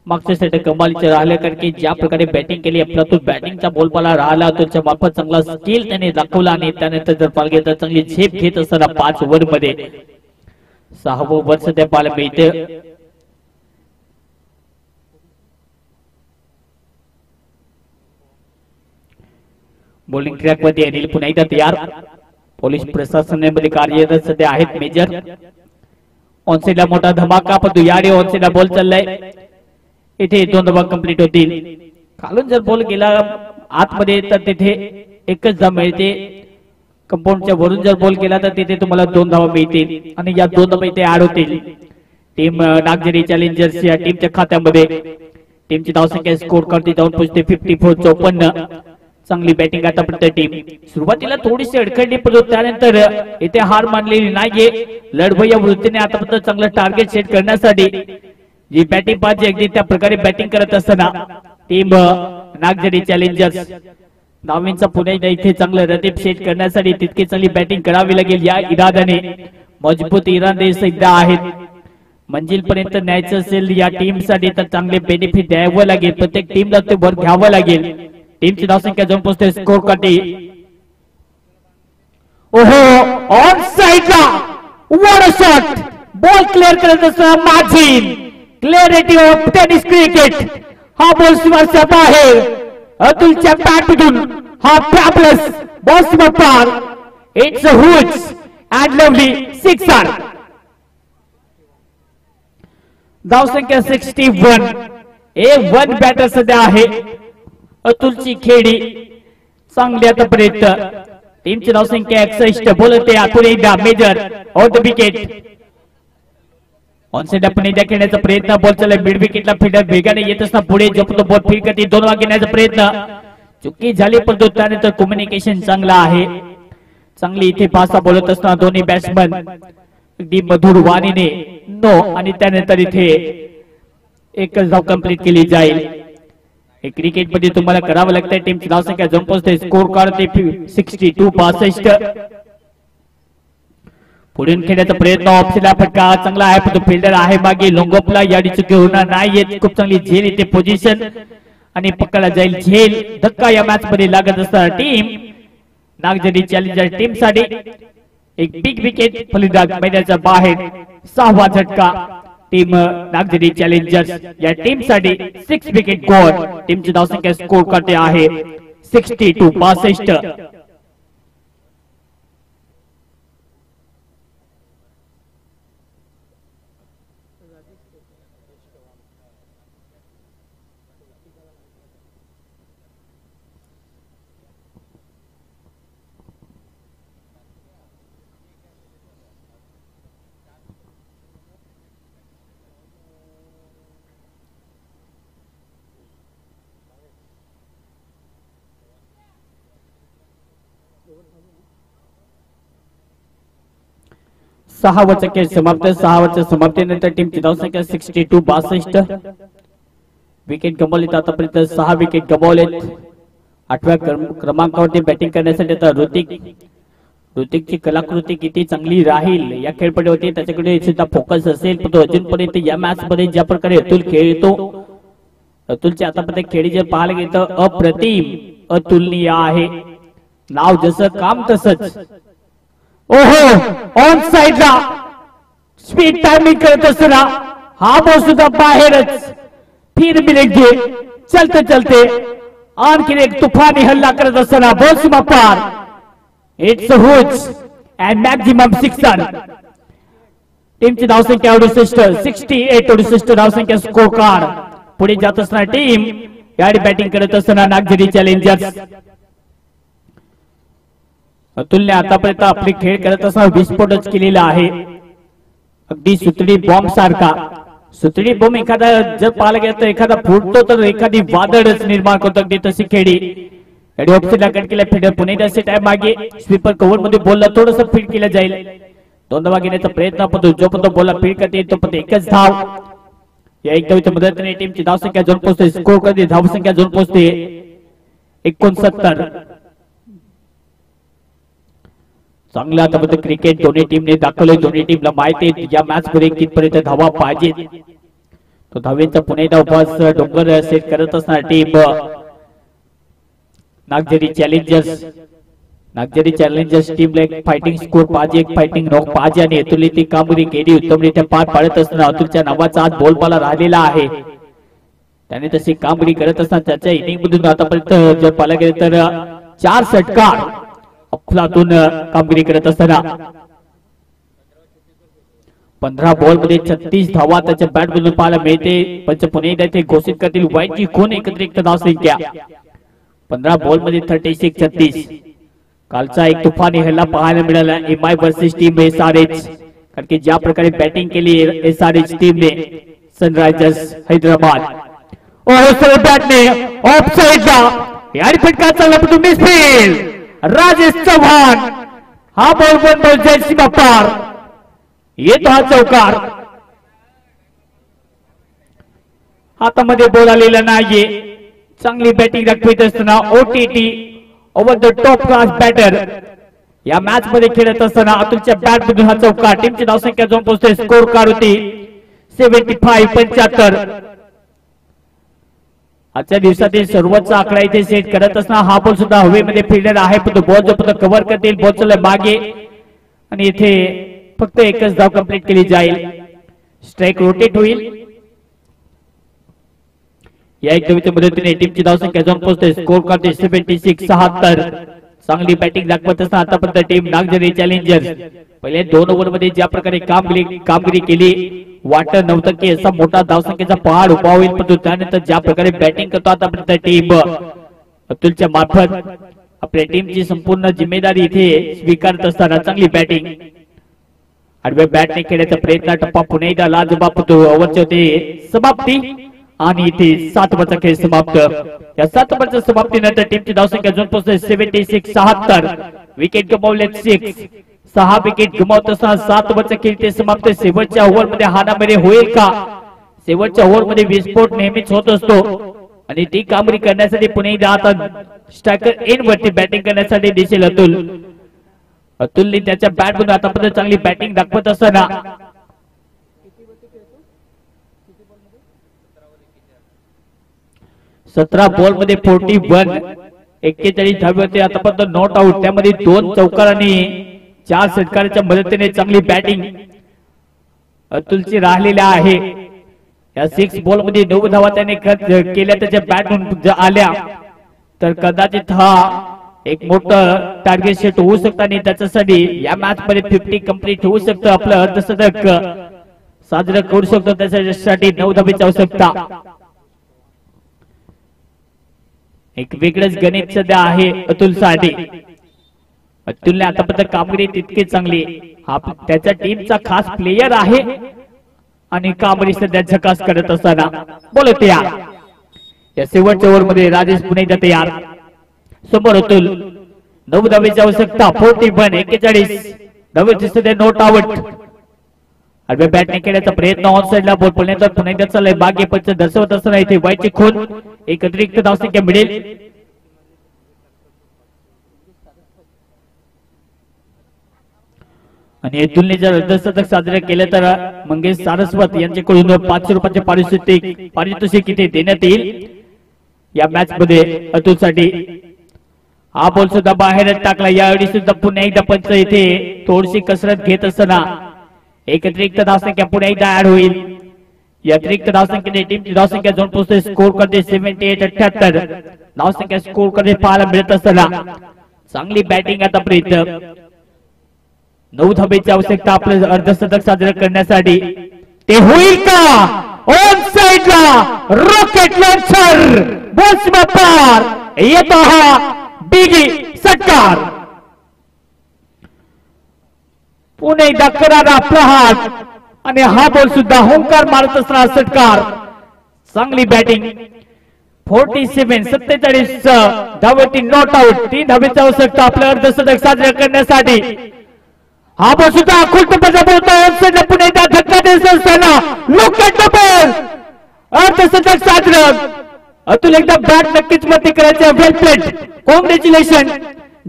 मागच्या सेट कमालीचे राहिले कारण की ज्या प्रकारे बॅटिंग केली आपला तो बॅटिंगचा बोलबाला राहिला त्याच्या मार्फत चांगला स्किल त्याने दाखवला आणि त्यानंतर जर पाल घेता चांगली झेप घेत असताना 5 ओव्हर मध्ये 6वं ओव्हर सध्या पाहायला मिळते. बॉलिंग ट्रॅक मध्ये अनिल पुन्हा एकदा तयार. पोलीस प्रशासनामध्ये कार्यरत सध्या आहेत मेजर. ऑनसाइडला मोठा धमाका पण याडे ऑनसाइडला बॉल चाललाय. इथे 2 धावा कंप्लीट होतील. खालून जर बॉल गेला आतमध्ये तर तिथे एकच धाव मिळते. कंपाऊंडच्या वरून जर बॉल गेला तर तिथे तुम्हाला 2 धावा मिळतील आणि या 2 धावा इथे ऍड होतील. टीम नागझरी चॅलेंजर्स या टीमच्या खात्यामध्ये टीमची धावसंख्या स्कोर करते जाऊन पोहोचते 54-54. चांगली बॅटिंग आतापर्यंत टीम. सुरुवातीला थोडीशी अडखळली पण त्यानंतर इथे हार मानलेली नाहीये. लढवय्या वृत्तीने आतापर्यंत चांगलं टार्गेट सेट करण्यासाठी जी बॅटिंग पाहिजे अगदी त्या प्रकारे बॅटिंग करत असताना टीम नागझरी चॅलेंजर्स धावींचा पुन्हा एकदा इथे चांगलं रतीब सेट करण्यासाठी तितकी चांगली बॅटिंग करावी लागेल. या इराद्याने मजबूत इरादे एकदा आहेत. मंजिल पर्यंत न्यायचं असेल या टीम साठी तर चांगले बेनिफिट द्यावं लागेल. प्रत्येक टीमला ते वर घ्यावं लागेल. टीमची धावसंख्या जाऊन पोहोचते स्कोर काठी. ओहो ऑन साइडला what a shot. Ball clear करत असताना margin clarity of tennis cricket. हा बॉल सीमाच्या बाहेर अतुलच्या बॅटमधून हा फॅबुलस बॉल सीमा पार. It's a huge and lovely sixer. धावसंख्या 61. वन बॅटर सध्या आहे अतुलची खेळी चांगली आतापर्यंत. टीमची धावसंख्या 61. बोलते आतून एकदा major on the wicket. Onside आपण एकदा खेळण्याचा प्रयत्न. बॉल चालला मिड विकेटला फिल्डर वेगाने येत असताना पुढे जपतो बॉल फील्ड करते 2 वागे घेण्याचा प्रयत्न. चुकी झाली पण त्यानंतर कम्युनिकेशन चांगला आहे. चांगली इथे पासा बोलत असताना दोन्ही बॅट्समन अगदी मधुर वाणीने नो आणि त्यानंतर इथे एकच धाव कंप्लीट केली जाईल. क्रिकेट मध्ये तुम्हाला करावं लागतंय. टीमची धावसंख्या जम पोहोचते स्कोर काढते 62-65. पुढून खेळण्याचा प्रयत्न ऑफसाइडला फटका चांगला आहे पण फिल्डर आहे मागे लोंगोपला. याडी चुकी होणार नाही. खूप चांगली झेल इथे पोझिशन आणि पकडला जाईल झेल. धक्का या मॅच मध्ये लागत असताना टीम नागझरी चॅलेंजर टीम साठी एक बिग विकेट फलंदाज मैदानाच्या बाहेर. 6वा झटका टीम नागझरी चॅलेंजर्स या टीम साठी 6 विकेट गॉल. टीमची धावसंख्या स्कोर करते आहे 62-65. सहावं खेळ समाप्त. 6च्या समाप्तीनंतर टीमची धावसंख्या 62-62. विकेट गमावलीत आतापर्यंत 6 विकेट गमावलेत. 8व्या क्रमांकावरती बॅटिंग करण्यासाठी आता ऋतिकची कलाकृती किती चांगली राहील या खेळपट्टीवरती त्याच्याकडे सुद्धा फोकस असेल. पण तो अजूनपर्यंत या मॅच मध्ये ज्या प्रकारे अतुल खेळतो अतुलचे आतापर्यंत खेळी जर पाहायला गेलं तर अप्रतिम अतुलनीय आहे. नाव जसं काम तसंच. ओहो ऑन साइडला स्पीड टायमिंग करत असताना हा बॉल सुद्धा बाहेरच. फिर मिनिट घे चलते चलते आणखी एक तुफानी हल्ला करत असताना बॉल सीमा पार. It's a huge and maximum sixer. टीमची धावसंख्या 68 धावसंख्या स्कोर कार्ड. पुढे जात असताना टीम याडी बॅटिंग करत असताना नागझरी चॅलेंजर्स. अतुलने आतापर्यंत आपली खेळ करत असताना विस्फोटच केलेला आहे. अगदी सुतडी बॉम्ब सारखा. सुतडी बॉम्ब एखादा जर पाहायला गेलं तर एखादा फुटतो तर एखादी वादळच निर्माण करतो. अगदी तशी खेळी ऑप्शनला कट केला. फिल्डर पुणे सेट आहे मागे. स्वीपर कव्हर मध्ये बॉलला थोडस फीड केलं जाईल. दोन धावा घेण्याचा प्रयत्न पण जोपर्यंत बॉलला फील्ड करते येईल तोपर्यंत एकच धाव. या एक धावीच्या मदतीने टीमची धावसंख्या जाऊन पोहोचते, स्कोर करते धावसंख्या जाऊन पोहोचते 69. चांगला आतापर्यंत क्रिकेट दोन्ही टीमने दाखवले. दोन्ही टीमला माहिती आहे या मॅच मध्ये कितपर्यंत धावा पाहिजे. तो धावेचा पुणे एकदा उपास डोंगर सेट करत असणार टीम नागझरी चॅलेंजर्स टीमला एक फायटिंग स्कोर पाहिजे, एक फायटिंग नॉक पाहिजे आणि अतुलने ती कामगिरी केली उत्तमरित्या पार पाडत असताना अतुलच्या नावाचा आज बोलबाला राहिलेला आहे. त्याने तशी कामगिरी करत असताना त्याच्या इनिंग मधून आतापर्यंत जर पाहायला गेले तर 4 षटकार अफलातून कामगिरी करत असताना 15 बॉल मध्ये 36 धावा त्याच्या बॅट मधून पाहायला मिळते. पंच पुणे येथे घोषित करतील वाईटची खून एकत्रित धावसंख्या 15 बॉल मध्ये 36. कालचा एक तुफानी हल्ला पाहायला मिळाला एमआय वर्सेस टीम एसआरएच. कारण की ज्या प्रकारे बॅटिंग केली एसआरएच टीमने सनरायझर्स हैदराबाद और बॅटने ऑफ साइडला यारी फटका चालला पण मिसफील्ड राजेश चव्हाण हा बॉल बॉल जयसिंह पार येतो हा चौकार. हातामध्ये बॉल आलेला नाहीये. चांगली बॅटिंग दाखवत असताना OTT over the top class batter या मॅच मध्ये खेळत असताना अतुलच्या बॅट मधून हा चौकार. टीमची धावसंख्या जाऊन पोहोचते, स्कोर कार्ड होती 75. आजच्या दिवसातील सर्वोच्च आकडा इथे सेट करत असताना हा बॉल सुद्धा हवेमध्ये फिल्डर आहे पण तो बॉल जो कव्हर करतील बॉल चालला मागे आणि इथे फक्त एकच धाव कंप्लीट केली जाईल. स्ट्राइक रोटेट होईल. या एक धावेच्या मदतीने टीमची धावसंख्या जाऊन पोहोचते, स्कोर करते 76. चांगली बॅटिंग दाखवत असताना आतापर्यंत टीम नागझरी चॅलेंजर्स पहिले 2 ओव्हर मध्ये ज्या प्रकारे कामगिरी केली वाटत नव्हतं की असा मोठा धावसंख्येचा पहाड उभा होईल पण त्यानंतर ज्या प्रकारे बॅटिंग करतो आतापर्यंत टीम अतुलच्या मार्फत आपल्या टीमची संपूर्ण जिम्मेदारी इथे स्वीकारत असताना चांगली बॅटिंग आडव्या बॅटने खेळण्याचा प्रयत्न टप्पा पुन्हा एकदा लाजबाब होतो. ओव्हरची होते समाप्ती आणि इथे 7 ओव्हरचा खेळ समाप्त. या 7 ओव्हरच्या समाप्तीनंतर टीमची धावसंख्या जाऊन पोहोचते 76. विकेट गमावले 6 विकेट गमावत असताना 7 ओव्हरचा खेळ ते समाप्त. शेवटच्या ओव्हर मध्ये हाणामारी होईल का? शेवटच्या ओव्हर मध्ये विस्फोट नेहमीच होत असतो आणि ती कामगिरी करण्यासाठी पुणे एकदा आता स्ट्रायकर एन वरती बॅटिंग करण्यासाठी दिसेल अतुलने त्याच्या बॅट मधून आतापर्यंत चांगली बॅटिंग दाखवत असताना 17 बॉल मध्ये 41 41 धावे होते आतापर्यंत नॉट आउट. त्यामध्ये 2 चौकार आणि 4 षटकाराच्या मदतीने चांगली बॅटिंग अतुलची राहिलेली आहे. या 6 बॉल मध्ये 9 धावा त्याने केल्या त्याच्या बॅटमधून आल्या तर कदाचित हा एक मोठं टार्गेट सेट होऊ शकतं आणि त्याच्यासाठी या मॅच मध्ये 50 कंप्लीट होऊ शकतं. आपलं अर्धशतक साजरं करू शकतो. त्याच्यासाठी 9 धावेची आवश्यकता. एक वेगळंच गणित सध्या आहे अतुल साठी. अतुलने आतापर्यंत कामगिरी तितकी चांगली हा त्याच्या टीमचा खास प्लेयर आहे आणि कामगिरी सध्या झकास करत असताना बोलत यार या शेवटच्या ओव्हर मध्ये राजेश पुणे तयार समोर अतुल 9 धावेची आवश्यकता 41 धावेची सध्या नॉट आउट. आडव्या बॅटने खेळण्याचा प्रयत्न ऑन साइडला बॉल पडल्यानंतर पुन्हा एकदा चाललाय बागे पंच दर्शवत असताना इथे वाईटची खून एक अतिरिक्त धावसंख्या मिळेल. आणि अतुलने जर अर्धशतक साजरे केले तर मंगेश सारस्वत यांच्याकडून 500 रुपयाचे पारितोषिक इथे देण्यात येईल या मॅच मध्ये अतुलसाठी. हा बॉल सुद्धा बाहेर टाकला. यावेळी सुद्धा पुन्हा एकदा पंच इथे थोडीशी कसरत घेत असताना एक अतिरिक्त धावसंख्या पुन्हा एकदा ऍड होईल. या अतिरिक्त धावसंख्येने टीमची धावसंख्या जाऊन पोहोचते, स्कोर करते 78 धावसंख्या स्कोर करते पाहायला मिळत असताना चांगली बॅटिंग आतापर्यंत. 9 धावेची आवश्यकता आपलं अर्धशतक साजरं करण्यासाठी. ते होईल का? ऑन साइडला रॉकेट लॉन्चर बॉल पार येतो हा बिगी षटकार. पुणे एकदा करारा आपला हात आणि हा बॉल सुद्धा होंकार मारत असणारा षटकार. चांगली बॅटिंग 47 धावेची नॉट आउट. 3 धावेची आवश्यकता आपलं अर्धशतक साजरं करण्यासाठी. हा बॉल सुद्धा खुलटपणा बोलतो ऑफसाइडला पुन्हा एकदा धक्का देत असताना लुक ॲट द बॉल अर्धशतक साधलं. अतुल एकदा बॅट नक्कीच मध्ये करायचं. वेल प्लेड, कॉंग्रॅच्युलेशन.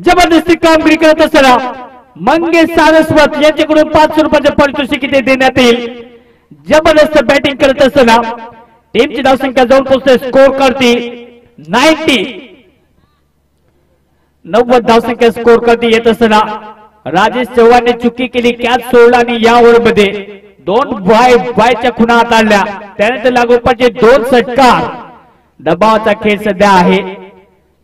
जबरदस्ती कामगिरी करत असताना मंगेश सारस्वत यांच्याकडून 500 रुपयाचे पारितोषिक इथे देण्यात येईल. जबरदस्त बॅटिंग करत असताना टीमची धावसंख्या जाऊन पोहोचते स्कोर करते 90 धावसंख्या स्कोर करते येत असताना राजेश चव्हाणने चुकी केली, कॅच सोडला आणि या ओव्हरमध्ये 2 बायच्या खुणा हाताळल्या. त्यानंतर लागोपाठचे 2 षटकार. दबावाचा खेळ सध्या आहे.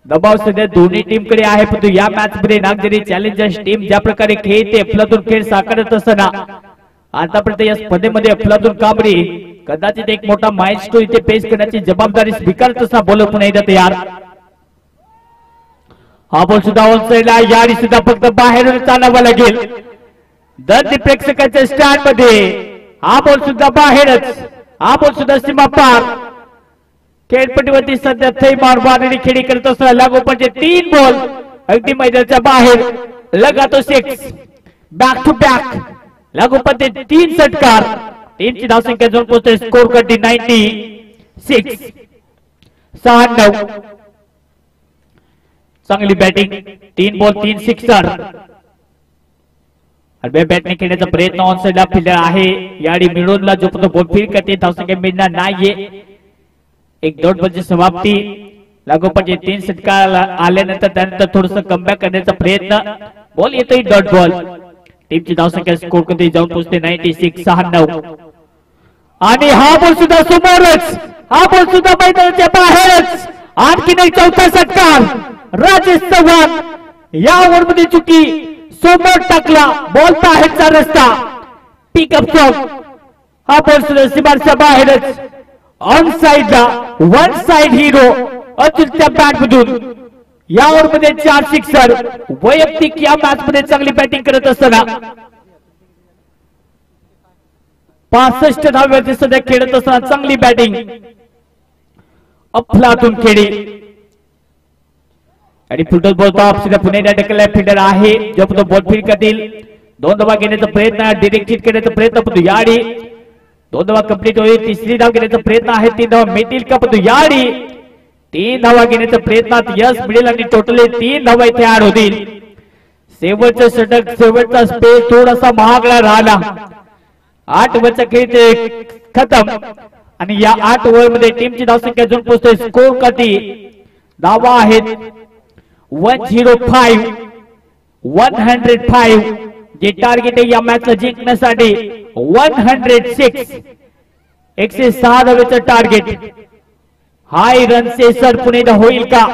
दबाव सध्या दोन्ही टीमकडे आहे, परंतु या मॅच मध्ये नागझरी चॅलेंजर्स टीम ज्या प्रकारे खेळते अफलातून खेळ साकारत असताना आतापर्यंत या स्पर्धेमध्ये अफलातून कांबळे कदाचित एक मोठा माइलस्टोन इथे पेश करण्याची जबाबदारी स्वीकारत असा बॉलर पुन्हा एकदा तयार. हा बॉल सुद्धा ऑनसाइडला. यारी सुद्धा फक्त बाहेरून चालावा लागेल. दर्दी प्रेक्षकांच्या स्टँड मध्ये हा बॉल सुद्धा बाहेरच. हा बॉल सुद्धा सीमा पार. खेळपट्टीवरती सध्या थैमान वारणी खेळी करत असताना लागोपाठचे 3 बॉल अगदी मैदानाच्या बाहेर. लगातो 6 बॅक टू बॅक. लागोपाठचे 3 षटकार. टीमची धावसंख्या जाऊन पोहोचते स्कोर करते 96. 96. चांगली बॅटिंग. 3 ball 3 sixer. बॅटने खेळण्याचा प्रयत्न ऑन साइडला फिल्डर आहे याडी मिळूनला जो बॉल फील्ड करते धावसंख्या मिळणार नाहीये. एक डॉट बॉलची समाप्ती. लागोपाठचे 3 षटकार आल्यानंतर त्यानंतर थोडस कमबॅक करण्याचा प्रयत्न. बॉल येतोय डॉट बॉल. टीमची धावसंख्या स्कोर करते जाऊन पोहोचते 96. 96. आणि हा बॉल सुद्धा समोरच. हा बॉल सुद्धा मैदानाच्या बाहेरच. आणखीन एक 4था षटकार. राजेश चव्हाण या ओव्हरमध्ये चुकी. समोर टाकला बॉल बाहेरचा रस्ता. Pickup shot. हा बॉल सुद्धा सीमाच्या बाहेरच. ऑन साइडला 1 साइड हिरो अतुलच्या बॅट मधून या ओव्हरमध्ये 4 सिक्सर. वैयक्तिक या मॅच मध्ये चांगली बॅटिंग करत असताना 65 धाव्याची सध्या खेळत असताना चांगली बॅटिंग अफलातून खेळी. आणि फुटबॉल बॉल आपल्या पुणे ढकलला फिल्डर आहे जो बॉल फील्ड करतील. 2 धावा घेण्याचा प्रयत्न. डिरेक्ट हिट करण्याचा प्रयत्न परंतु याडी 2 धावा कंप्लीट होईल. 3री धाव घेण्याचा प्रयत्न आहे. 3 धावा मिळतील का परंतु याडी 3 धावा घेण्याच्या प्रयत्नात यश मिळेल आणि टोटली 3 धावा इथे ऍड होतील. शेवटचं षटक शेवटचा स्पेस थोडासा महागडा राहिला. 8 ओव्हरचा खेळ खतम आणि या 8 ओव्हर मध्ये टीमची धावसंख्या जाऊन पोहोचते स्कोर करते. धावा आहेत 105. 105 जे टार्गेट आहे या मॅचला जिंकण्यासाठी 106. 106 धावेचं टार्गेट. हाय रन सेसर पुणे होईल का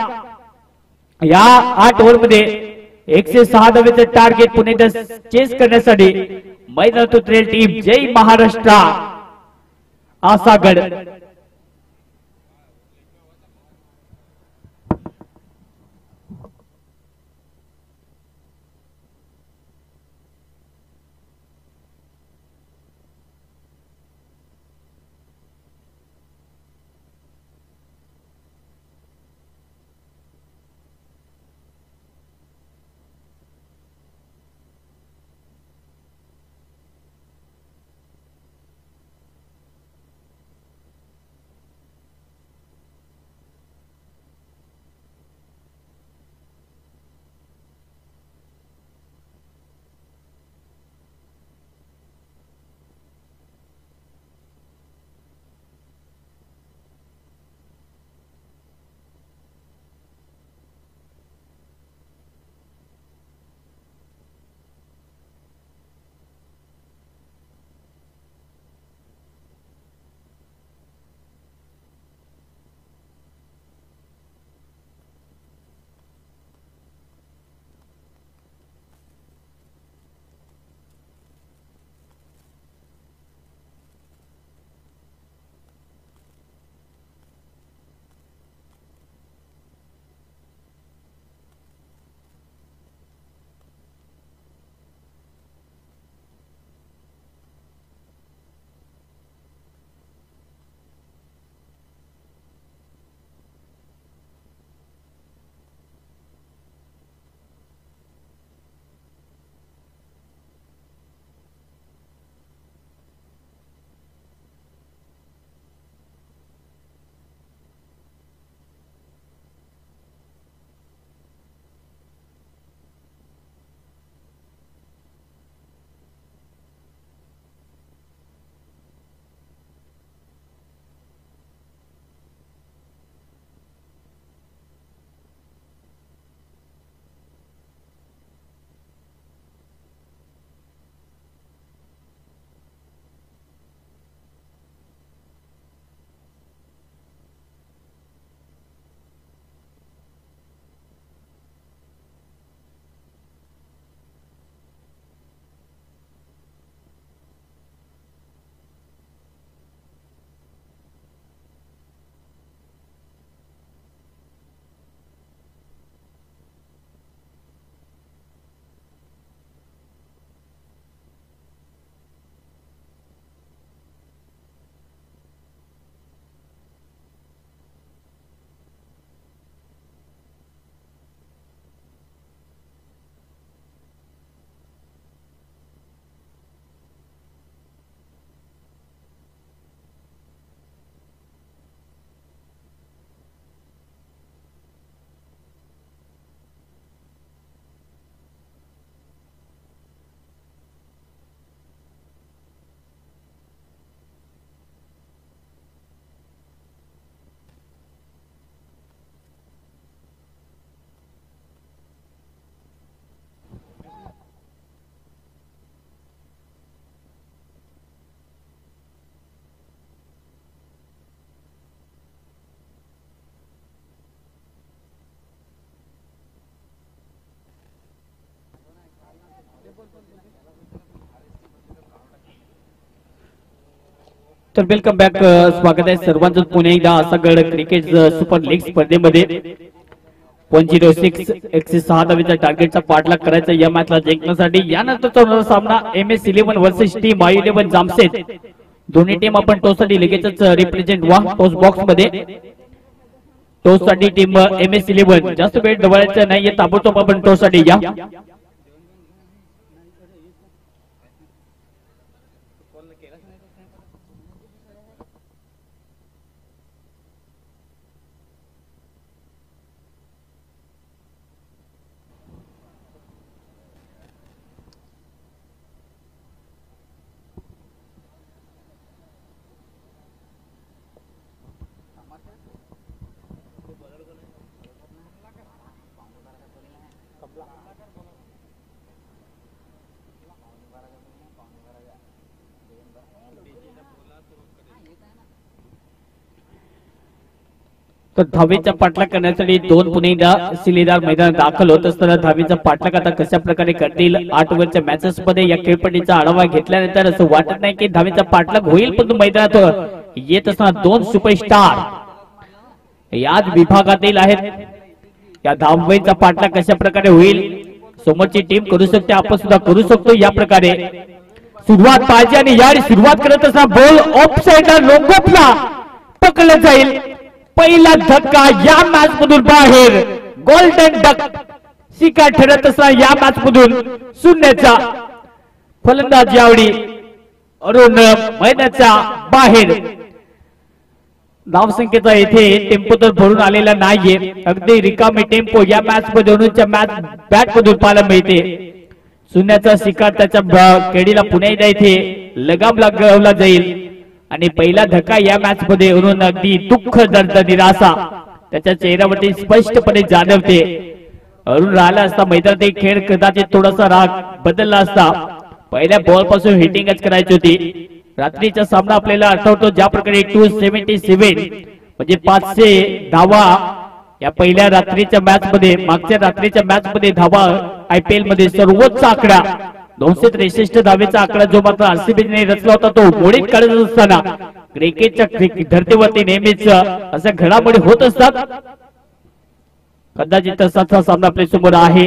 या 8 ओव्हर मध्ये? 106 धावेचं टार्गेट पुणे चेस करण्यासाठी मैदानात उतरेल टीम जय महाराष्ट्र आसागड. तर वेलकम बॅक, स्वागत आहे सर्वांचं पुणे एकदा आसागड क्रिकेट सुपर लीग स्पर्धेमध्ये 106 106 धावेच्या टार्गेटचा पाठलाग करायचा या मॅचला जिंकण्यासाठी. यानंतरचा होणारा सामना MS11 वर्सेस टीम I11 जामसेद. दोन्ही टीम आपण टॉससाठी लगेचच रिप्रेझेंट व्हा टॉस बॉक्स मध्ये. टॉससाठी टीम MS11 जास्त वेळ दवडायचा नाहीये, ताबडतोब आपण टॉससाठी या. तर धावेचा पाठलाग करण्यासाठी दोन पुणेदा शिलेदार मैदानात दाखल होत असताना धावेचा पाठलाग आता कशा प्रकारे करतील. 8 ओव्हरच्या मॅचेस मध्ये या खेळपट्टीचा आढावा घेतल्यानंतर असं वाटत नाही की धावेचा पाठलाग होईल, पण मैदानात येत असताना दोन सुपरस्टार याच विभागातील आहेत. या धावेचा पाठलाग कशा प्रकारे होईल, समोरची टीम करू शकते, आपण सुद्धा करू शकतो. या प्रकारे सुरुवात पाहिजे आणि यार सुरुवात करत असताना बॉल ऑफ साइडला लोंगोपला पकडला जाईल. पहिला धक्का या मॅच मधून बाहेर. गोल्डन डक शिकार ठरत असताना या मॅच मधून शून्याचा फलंदाज यावेळी अरुण मैदानाच्या बाहेर. धावसंख्येचा येथे टेम्पो तर भरून आलेला नाहीये, अगदी रिकामी टेम्पो या मॅच मध्ये मॅच बॅट मधून पाहायला मिळते. शून्याचा शिकार त्याच्या केडीला पुन्हा एकदा इथे लगाम लागवला जाईल आणि पहिला धक्का या मॅच मध्ये अरुण अगदी दुःख दर्द निराशा त्याच्या चेहऱ्यावरती स्पष्टपणे जाणवते. अरुण राहिला असता मैदानात खेळ कदाचित थोडासा राग बदलला असता. पहिल्या बॉल पासून हिटिंगच करायची होती. रात्रीचा सामना आपल्याला आठवतो ज्या प्रकारे 277 म्हणजे 500 धावा या पहिल्या रात्रीच्या मॅच मध्ये, मागच्या रात्रीच्या मॅच मध्ये धावा IPL मध्ये सर्वोच्च आकडा 263 धावेचा आकडा जो मात्र RCB ने रचला होता तो मोडीत काढत असताना क्रिकेटच्या धर्तीवरती नेहमीच अशा घडामोडी होत असतात. कदाचित तसाचा सामना आपल्या समोर आहे.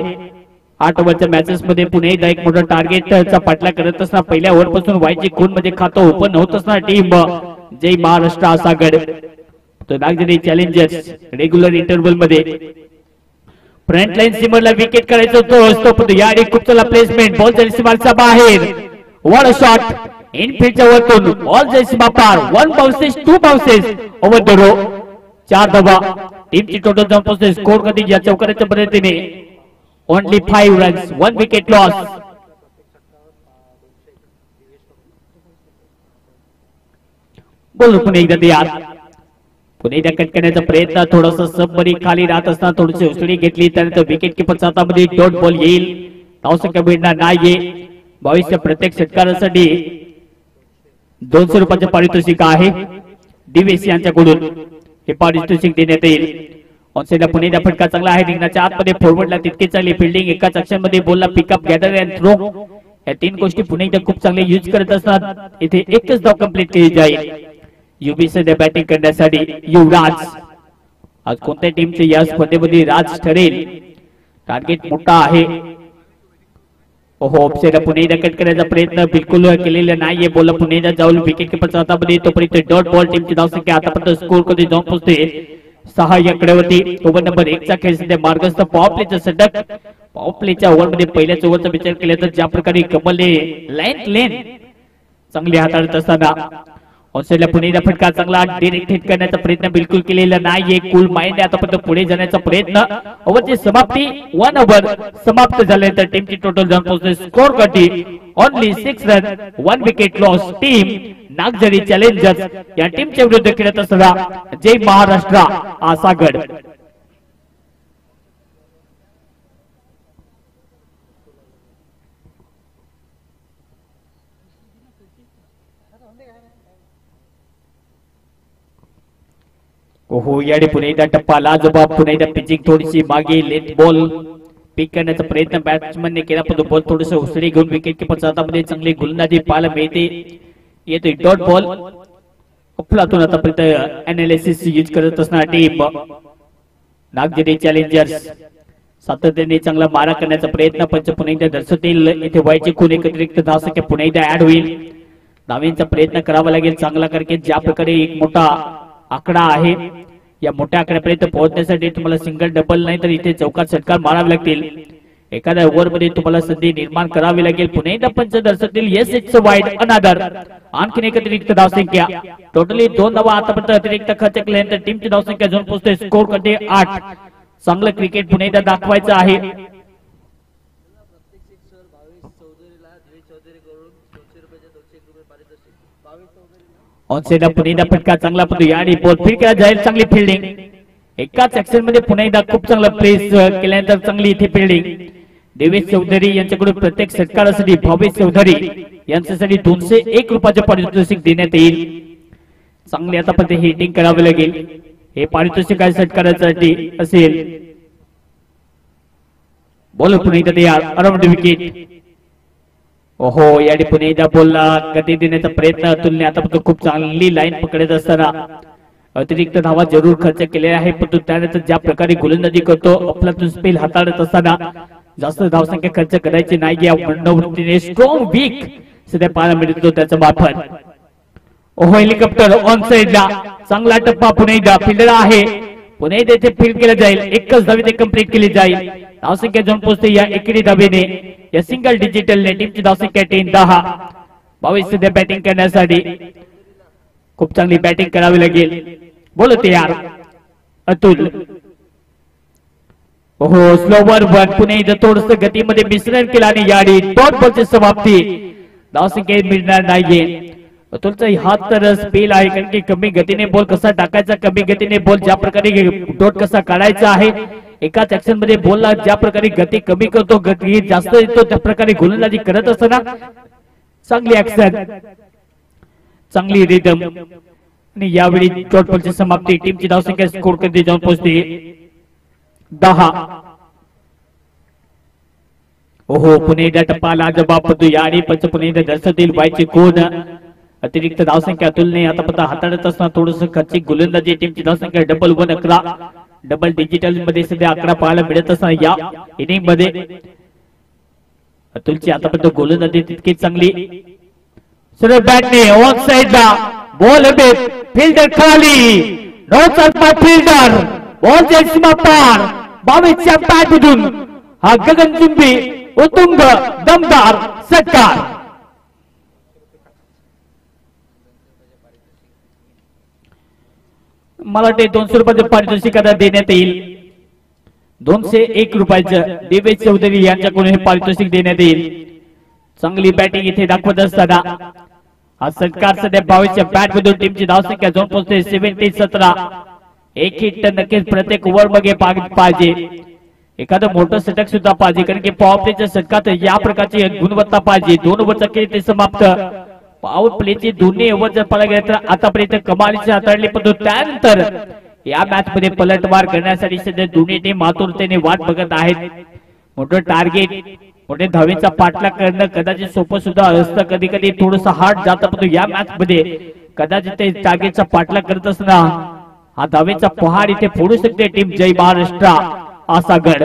8 ओव्हरच्या मॅचेस मध्ये पुणे एकदा एक मोठा टार्गेटचा पाठलाग करत असताना पहिल्या ओव्हर पासून वायची खून मध्ये खातं ओपन होत असताना टीम जय महाराष्ट्र आसागड तो नागझरी चॅलेंजर्स रेग्युलर इंटरव्हल मध्ये फ्रंट लाईन सीमरला विकेट करायचं होतं. पण याडी खूप चला प्लेसमेंट बॉल जाईल सीमाच्या बाहेर. वन शॉट इनफिल्डच्या वरतून बॉल जाईल सीमा पार. 1 बाउन्सेस 2 बाउन्सेस ओव्हर द रो. 4 धावा टीमची टोटल जॉन पोस्ट स्कोर कधी या चौकाराच्या पद्धतीने ओनली 5 रन्स 1 विकेट लॉस. बोल पुन्हा एकदा ते यार पुणे कट करण्याचा प्रयत्न, थोडासा सबमरी खाली राहत असताना थोडीशी उसळी घेतली त्यानंतर विकेट किपर हातामध्ये डॉट बॉल येईल. धावसंख्या मिळणार नाहीये. 22च्या प्रत्येक षटकारासाठी 200 रुपयाचे पारितोषिक आहे. DVC यांच्याकडून हे पारितोषिक देण्यात येईल. ऑनसाइडला पुणेचा फटका चांगला आहे. रिंगणाच्या आतमध्ये फॉरवर्डला तितके चांगली फिल्डिंग, एकाच ऍक्शन मध्ये बॉलला पिकअप गॅदर अँड थ्रो या 3 गोष्टी पुणे खूप चांगले यूज करत असतात. इथे एकच धाव कंप्लीट केली जाईल. UBC बॅटिंग करण्यासाठी युवराज. आज कोणत्या टीमचे या स्पर्धेमध्ये राज ठरेल. टार्गेट मोठा आहे. ओहो ऑफसाइड पुणे कट करण्याचा प्रयत्न बिलकुल केलेला नाहीये. बॉल पुणे जाऊन विकेट किपरच्या हातामध्ये तोपर्यंत डॉट बॉल टीमची धावसंख्या आतापर्यंत स्कोर कधी जाऊन पोहोचते 6 या आकड्यावरती. ओव्हर नंबर 1 चा खेळ सध्या मार्गस्थ पॉवर प्लेचा षटक. पॉवर प्लेच्या ओव्हर मध्ये पहिल्याच ओव्हरचा विचार केला तर ज्या प्रकारे कमलने लेन चांगली हाताळत असताना ऑस्ट्रेलिया पुणेचा फटका चांगला डायरेक्ट हिट करण्याचा प्रयत्न बिलकुल केलेला नाहीये. कूल माइंड आतापर्यंत पुढे जाण्याचा प्रयत्न. ओव्हरची समाप्ती 1 ओव्हर समाप्त झाल्यानंतर टीमची टोटल रन पोहोचते स्कोर कटी only 6 run 1 wicket loss. Team Nagzari challengers या टीमच्या विरुद्ध खेळत असताना जय महाराष्ट्र आसागड. ओहो याडे पुणे एकदा टप्पा लाजबाब. पुणे एकदा पिचिंग थोडीशी मागे लेट बॉल पिक करण्याचा प्रयत्न बॅट्समनने केला पण बॉल थोडस उसळी घेऊन विकेट किपर हातामध्ये चांगली गोलंदाजी पाहायला मिळते. येतोय डॉट बॉल अफलातून आतापर्यंत अनालिसिस यूज करत असणारी टीम नागझरी चॅलेंजर्स सातत्याने चांगला मारा करण्याचा प्रयत्न पंच पुन्हा एकदा दर्शवतील. इथे व्हायचे खून एकत्रित धावसंख्या पुन्हा एकदा ऍड होईल. धावांचा प्रयत्न करावा लागेल चांगला कारण ज्या प्रकारे एक मोठा आकडा आहे या मोठ्या आकड्यापर्यंत पोहोचण्यासाठी तुम्हाला सिंगल डबल नाही तर इथे चौकात षटकार मारावे लागतील. एखाद्या ओव्हर मध्ये तुम्हाला संधी निर्माण करावी लागेल. पुन्हा एकदा पंच दर्शवतील. येस इट्स वाईड अनादर आणखीन एक अतिरिक्त धावसंख्या टोटली 2 धावा आतापर्यंत अतिरिक्त खर्च केल्यानंतर टीमची धावसंख्या जाऊन पोहोचते स्कोर करते 8. चांगलं क्रिकेट पुन्हा एकदा दाखवायचं आहे. ऑनसेटला पुन्हा एकदा फटका चांगला पडतो आणि बॉल फील्ड केला जाईल. चांगली फिल्डिंग एकाच ऍक्शन मध्ये पुन्हा एकदा खूप चांगला प्रेस केल्यानंतर चांगली इथे फिल्डिंग. देवेश चौधरी यांच्याकडून प्रत्येक षटकारासाठी भावेश चौधरी यांच्यासाठी 201 रुपयाचे पारितोषिक देण्यात येईल. चांगली आतापर्यंत हिटिंग करावी लागेल. हे पारितोषिक काय षटकारासाठी असेल. बॉल पुन्हा एकदा तयार अराउंड विकेट. ओहो या पुन्हा एकदा बॉलला गती देण्याचा प्रयत्न अतुलने आतापर्यंत खूप चांगली लाईन पकडत असताना अतिरिक्त धावा जरूर खर्च केलेला आहे. परंतु त्यानंतर ज्या प्रकारे गोलंदाजी करतो अफलातून स्पेल हाताळत असताना जास्त धावसंख्या खर्च करायची नाही या मनोवृत्तीने स्ट्रॉंग वीक सध्या पाहायला मिळतो त्याचा मार्फत. ओहो हेलिकॉप्टर ऑन साइडला चांगला टप्पा पुन्हा एकदा फिल्डर आहे. पुन्हा एकदा इथे फील्ड केलं जाईल. एकच धावेने कंप्लीट केली जाईल. धावसंख्या जाऊन पोहोचते या एकेरी धावेने या सिंगल डिजिटलने टीमची धावसंख्या 10. 22 सध्या बॅटिंग करण्यासाठी खूप चांगली बॅटिंग करावी लागेल. बोलते यार अतुल. ओहो स्लोवर वन पुन्हा एकदा थोडस गतीमध्ये मिश्रण केलं आणि याडी डॉट बॉलची समाप्ती. धावसंख्या मिळणार नाहीये. अतुलचा हात तर स्पेल आहे कारण की कमी गतीने बॉल कसा टाकायचा कमी गतीने बॉल ज्या प्रकारे डॉट कसा काढायचा आहे. एकाच ऍक्शन मध्ये बॉलला ज्या प्रकारे गती कमी करतो गती जास्त येतो त्या प्रकारे गोलंदाजी करत असताना चांगली ऍक्शन चांगली रिदम आणि यावेळी डॉट बॉलची समाप्ती. टीमची धावसंख्या स्कोर करते जाऊन पोहोचते 10. ओहो पुणे एकदा टप्पा आला जबाब पडतो याडी पंच पुणे एकदा दर्शवतील व्हायचे कोण अतिरिक्त धावसंख्या अतुलने आतापर्यंत हाताळत असताना थोडस खर्चिक गोलंदाजी. टीमची धावसंख्या डबल 11 डबल डिजिटल मध्ये सध्या आकडा पाहायला मिळत असताना या इनिंग मध्ये अतुलची आतापर्यंत गोलंदाजी तितकी चांगली. सरळ बॅटने ऑन साइडला बॉल फिल्डर खाली नो चालपा फिल्डर बॉल सीमा पार 22च्या बॅट मधून हा गगनचुंबी उत्तुंग दमदार षटकार. मला वाटते 200 रुपयाचे पारितोषिक देण्यात येईल. 201 रुपयाचं देवेश चौधरी यांच्याकडून हे पारितोषिक देण्यात येईल. चांगली बॅटिंग इथे दाखवत असताना हा षटकार सध्या 22च्या बॅट मधून टीमची धावसंख्या जाऊन पोहोचते 17. एक हिट नक्कीच प्रत्येक ओव्हर मध्ये पाहिजे. एखादं मोठं षटक सुद्धा पाहिजे कारण की पॉवर प्लेच्या षटकात या प्रकारची गुणवत्ता पाहिजे. 2 ओव्हरचा खेळ ते समाप्त. पॉवर प्लेची दोन्ही ओव्हर जर पाहायला गेलं तर आतापर्यंत कमालीची हाताळली पण त्यानंतर या मॅच मध्ये पलटवार करण्यासाठी सध्या दोन्ही टीम आतुरतेने वाट बघत आहेत. मोठं टार्गेट मोठे धावेचा पाठलाग करणं कदाचित सोपं सुद्धा असतं. कधी कधी थोडंसं हार्ड जातं पण या मॅच मध्ये कदाचित ते टार्गेटचा पाठलाग करत असताना हा धावेचा पहाड इथे फोडू शकते टीम जय महाराष्ट्र असा गड.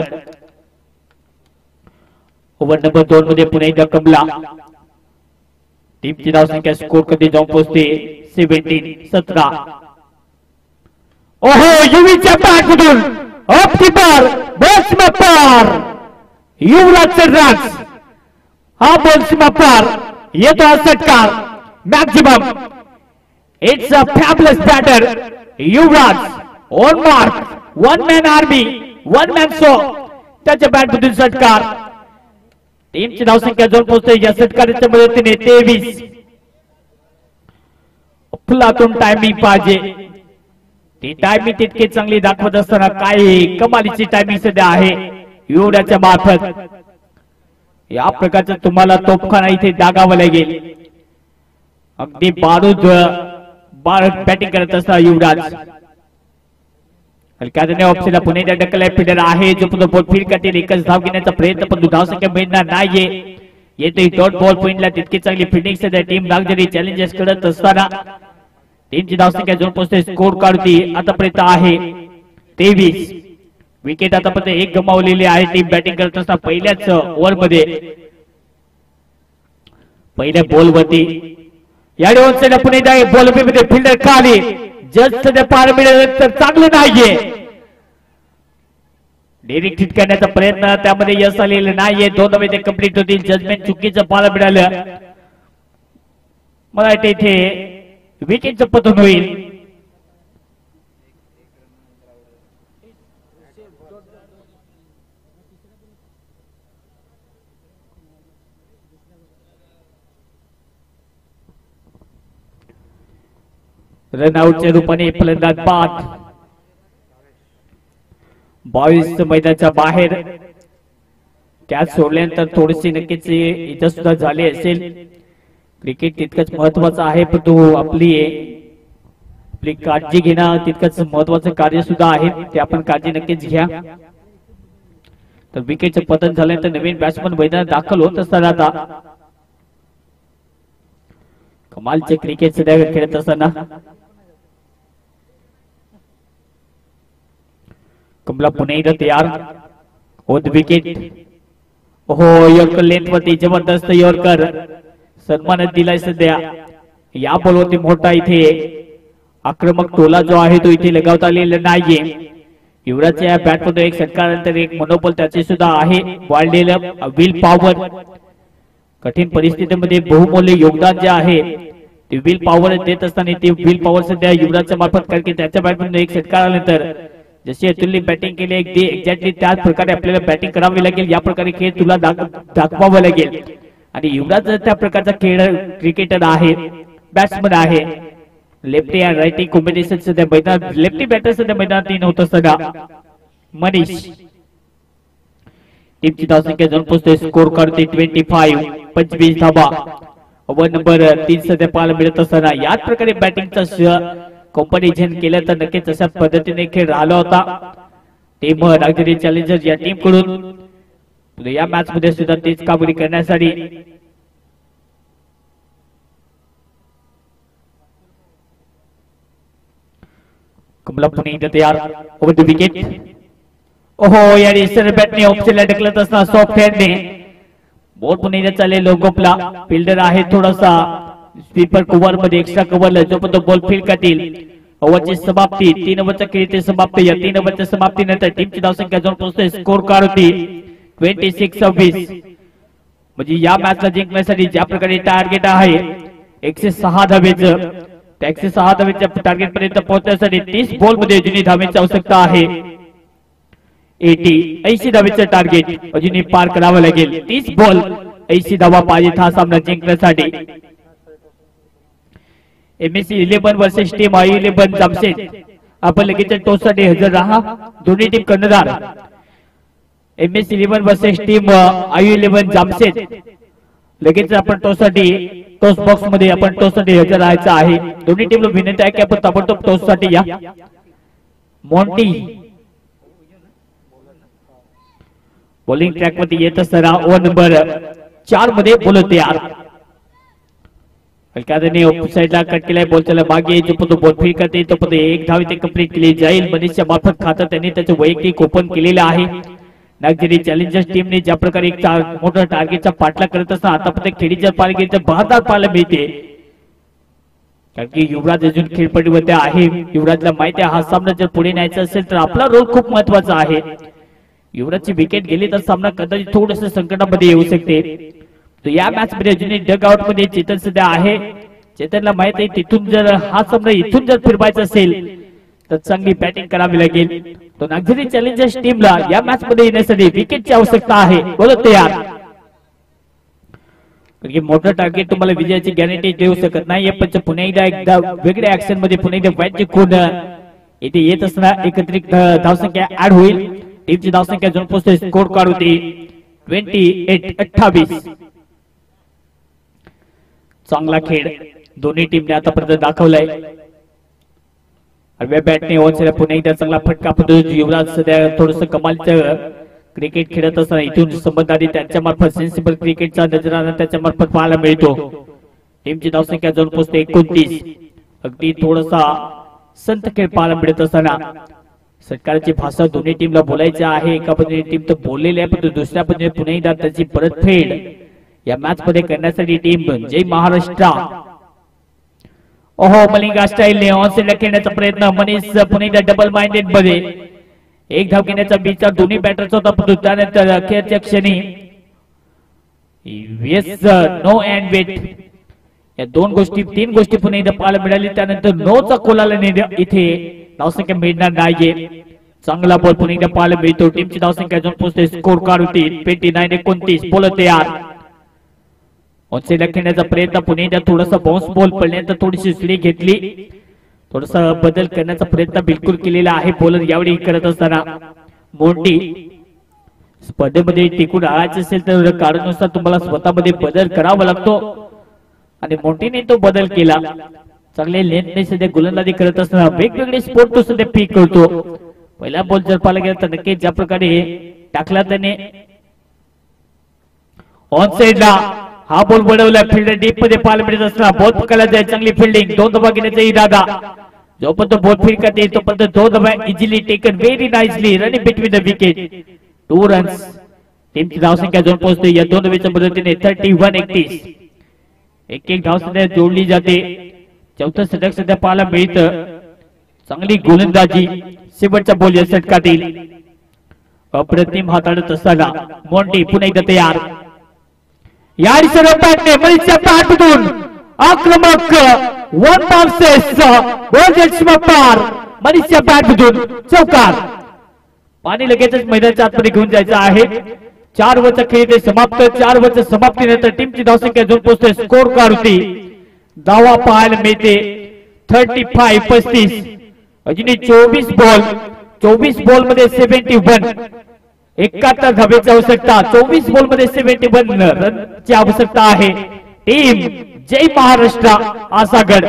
ओव्हर नंबर 2 मध्ये पुन्हा एकदा कमला. टीमची धावसंख्या स्कोर कधी जाऊन पोहोचते 17. ओहो युवीच्या बॅटमधून ऑफ कीपर बॉल पार युवराज रन्स. हा बॉल सीमा पार येतो हा षटकार maximum. It's a fabulous batter Yuvraj on mark 1 man army 1 man show. त्याच्या बॅटमधून षटकार. टीमची धावसंख्या जाऊन पोहोचते या षटकाराच्या मदतीने 23. अफलातून टायमिंग पाहिजे. ती टायमिंग तितकी चांगली दाखवत असताना काय कमालीची टायमिंग सध्या आहे युवराजच्या मार्फत. या प्रकारचं तुम्हाला तोफखाना इथे दागावं लागेल. अगदी बारूद बॅटिंग करत असता युवराज. हलक्याने ऑप्शनला पुणे ढकलला फिल्डर आहे जो पुन्हा बॉल फील्ड करतील. एकच धाव घेण्याचा प्रयत्न पण धावसंख्या मिळणार नाहीये. येते डॉट बॉल पॉइंटला तितकी चांगली फिल्डिंग सध्या टीम नागझरी चॅलेंजर्स करत असताना टीमची धावसंख्या जाऊन पोहोचते स्कोर काढती आतापर्यंत आहे 23. विकेट आतापर्यंत एक गमावलेली आहे. टीम बॅटिंग करत असताना पहिल्याच ओव्हर मध्ये पहिल्या बॉल वरती या डिवॉन्सला पुणे बॉल मध्ये फिल्डर खाली जस्ट सध्या पार मिळालं तर चांगलं नाहीये. डेरिक हिट करण्याचा प्रयत्न त्यामध्ये यश आलेलं नाहीये. 2 धावे ते कंप्लीट होतील. जजमेंट चुकीचं पाहायला मिळालं. मला वाटतं इथे विकेटचं पतन होईल. रनआउटच्या रूपाने फलंदाज बाद. 22 मैदानाच्या बाहेर कॅच सोडल्यानंतर थोडीशी नक्कीच इथं सुद्धा झाली असेल. क्रिकेट तितकंच महत्वाचं आहे परंतु आपली काळजी घेणं तितकंच महत्वाचं कार्य सुद्धा आहे. ते आपण काळजी नक्कीच घ्या. तर विकेटचं पतन झाल्यानंतर नवीन बॅट्समन मैदानात दाखल होत असताना आता कमालचे क्रिकेट सध्या खेळत असताना कमला पुणे इथं तयार होत. विकेट हो यॉर्कर लेंथ वरती जबरदस्त यॉर्कर सन्मानात दिलाय सध्या. या बॉलवरती मोठा इथे आक्रमक टोला जो आहे तो इथे लगावता आलेला नाहीये. युवराजच्या या बॅटमध्ये एक षटकानंतर एक मनोबल त्याचे सुद्धा आहे. वाढलेलं विल पॉवर कठीण परिस्थितीमध्ये बहुमूल्य योगदान जे आहे ते विल पॉवर देत असताना ते विल पॉवर सध्या युवराजच्या मार्फत कारण की त्याच्या बॅटमध्ये एक षटकार आल्यानंतर जशी अतुलने बॅटिंग केली अगदी एक्झॅक्टली त्याच प्रकारे आपल्याला बॅटिंग करावी लागेल. या प्रकारे खेळ तुला दाखवावा लागेल. आणि युवराज त्या प्रकारचा खेळ क्रिकेटर आहे बॅट्समन आहे. लेफ्टी अँड राईटी कॉम्बिनेशन सध्या मैदानात लेफ्टी बॅटर सध्या मैदानात 3 होत असताना मनीष टीमची धावसंख्या जाऊन पोहोचते स्कोर काढते 25 धावा. ओव्हर नंबर 3 सध्या पाहायला मिळत असताना याच प्रकारे बॅटिंगचा कॉम्बिनेशन केलं तर नक्कीच अशा पद्धतीने खेळ राहिला होता. टीम नागरिक चॅलेंजर्स या टीम कडून या मॅच मध्ये सुद्धा तेच कामगिरी करण्यासाठी कमला पुणे इथं तयार. Over the wicket. ओहो यार इसर बॅटने ऑप्शनला ढकलत असताना सॉफ्ट हँडने बॉल पुणे चालले लोगोपला फिल्डर आहे थोडासा स्वीपर कव्हर मध्ये एक्स्ट्रा कव्हरला जो पण बॉल फील्ड करतील. ओव्हरची समाप्ती 3 ओव्हरच्या खेळीची समाप्ती. या 3 ओव्हरच्या समाप्तीनंतर टीमची धावसंख्या जाऊन पोहोचते स्कोर कार्ड होती 26-26. म्हणजे या मॅचला जिंकण्यासाठी ज्या प्रकारे टार्गेट आहे 106 धावेचं त्या 106 धावेच्या टार्गेट पर्यंत पोहोचण्यासाठी 30 बॉल मध्ये अजूनही धावेची आवश्यकता आहे. 80 धावेचं टार्गेट अजूनही पार करावं लागेल. 30 बॉल 80 धावा पाहिजे हा सामना जिंकण्यासाठी. MSc 11 versus team I11 जामशेद. आपण लगेच टॉस साठी हजर राहा. दोन्ही टीम कर्णधार. MSc 11 versus team I11 जामशेद. लगेच आपण टॉस बॉक्स मध्ये आपण टॉस साठी हजर राहायचं आहे. दोन्ही टीमला विनंती आहे की आपण ताबडतोब टॉस साठी या. मॉन्टी बॉलिंग ट्रॅक मध्ये येत असताना ओव्हर नंबर 4 मध्ये बोलत तयार. हलक्याने ऑफसाइडला कट केलाय. बॉल चला मागे जो पण बॉल फील्ड करते तो पण एक धाव ते कंप्लीट केली जाईल. मनीषच्या मार्फत खातं त्यांनी त्याचं वैयक्तिक ओपन केलेलं आहे. नागझरी चॅलेंजर्स टीमने ज्या प्रकारे एक मोठा टार्गेटचा पाठलाग करत असताना आतापर्यंत खेळीच्या पालखीचं बहादार पाहायला मिळते. कारण की युवराज अजून खेळपट्टीमध्ये आहे. युवराजला माहिती आहे हा सामना जर पुढे न्यायचा असेल तर आपला रोल खूप महत्वाचा आहे. युवराजची विकेट गेली तर सामना कदाचित थोडस संकटामध्ये येऊ शकते. तो या मॅच मध्ये अजूनही डग आउट मध्ये चेतन सध्या आहे. चेतनला माहित आहे तिथून जर हा सामना इथून जर फिरवायचा असेल तर चांगली बॅटिंग करावी लागेल. तो नागझरी चॅलेंजर्स टीमला या मॅच मध्ये येण्यासाठी विकेटची आवश्यकता आहे. बोलत तयार. मोठं टार्गेट तुम्हाला विजयाची गॅरंटी देऊ शकत नाही. पण पुन्हा एकदा वेगळ्या ऍक्शन मध्ये पुन्हा एकदा मॅच जिंकून इथे येत असताना एकत्रित धावसंख्या ऍड होईल. टीमची धावसंख्या जाऊन पोहोचते स्कोर कार्ड होती 28-28. चांगला खेळ दोन्ही टीमने आतापर्यंत दाखवलाय. बॅटने ओव्हरला पुन्हा एकदा चांगला फटका पडतो. युवराज सध्या थोडस कमालचं क्रिकेट खेळत असताना इथून संबंधाने त्यांच्या मार्फत सेन्सिबल क्रिकेटचा नजराना त्याच्या मार्फत पाहायला मिळतो. टीमची धावसंख्या जाऊन पोहोचते 29. अगदी थोडासा संत खेळ पाहायला मिळत असताना सरकारची भाषा दोन्ही टीमला बोलायची आहे. एका पद्धतीने टीम तर बोललेली आहे, पण दुसऱ्या पद्धतीने पुन्हा एकदा त्याची परतफेड या मॅच मध्ये करण्यासाठी टीम जय महाराष्ट्र. ओहो, मलिंगा स्टाईलने ऑनसाइडला खेळण्याचा प्रयत्न. मनीष पुन्हा एकदा डबल माइंडेड मध्ये एक धाव घेण्याचा विचार दोन्ही बॅटरचा होता, परंतु त्यानंतर अखेरच्या क्षणी येस नो अँड वेट या तीन गोष्टी पुन्हा एकदा पाहायला मिळाली. त्यानंतर नोचा कोलाला इथे धावसंख्या मिळणार नाहीये. चांगला बॉल पुन्हा एकदा पाहायला मिळतो. टीमची धावसंख्या अजून पोहोचते स्कोर कार्ड होती 29-29. बोलत तयार. ऑनसाइडला खेळण्याचा प्रयत्न पुन्हा एकदा थोडासा बाउन्स बॉल पडल्यानंतर थोडीशी स्ली घेतली. थोडासा बदल करण्याचा प्रयत्न बिलकुल केलेला आहे बॉलर यावेळी करत असताना. मोंटी स्पर्धेमध्ये टिकून राहायचं असेल तर काळानुसार तुम्हाला स्वतःमध्ये बदल करावा लागतो आणि मोंटीने तो बदल केला. चांगले लेंथने सध्या गोलंदाजी करत असताना वेगवेगळे स्पोर्ट तो सध्या पिक करतो. पहिला बॉल जर पाहिला गेला तर नक्कीच ज्या प्रकारे टाकला त्याने ऑन साइडला हा बॉल बनवला. फिल्डर डीप मध्ये पाहायला मिळत असताना बॉल पकडला जाईल. चांगली फिल्डिंग. 2 धावा घेण्याचा इरादा. जोपर्यंत बॉल फिरकत येईल तोपर्यंत 2 धावा easily taken very nicely running between the wicket. 2 runs. टीमची धावसंख्या जाऊन पोहोचते या 2 धावेच्या मदतीने 31-31. एक धाव सध्या जोडली जाते. चौथं षटक सध्या पाहायला मिळतं. चांगली गोलंदाजी. शेवटचा बॉल या षटकातील अप्रतिम हाताळत असताना मोंटी पुन्हा एकदा तयार. यारी सर्व बॅटने मनीषच्या बॅटमधून आक्रमक 1 बाउन्सेस पार. मनीषच्या बॅटमधून चौकार. पाणी लगेचच मैदानाच्या आतमध्ये घेऊन जायचं आहे. 4 ओव्हरचा खेळ ते समाप्त. 4 ओव्हरच्या समाप्तीनंतर टीमची धावसंख्या जाऊन पोहोचते स्कोर कार्ड होती. धावा पाहायला मिळते 35-35. अजूनही 24 बॉल मध्ये 71. 71 धावेची आवश्यकता. 24 बॉल मध्ये 71 रनची आवश्यकता आहे. टीम जय महाराष्ट्र आसागड.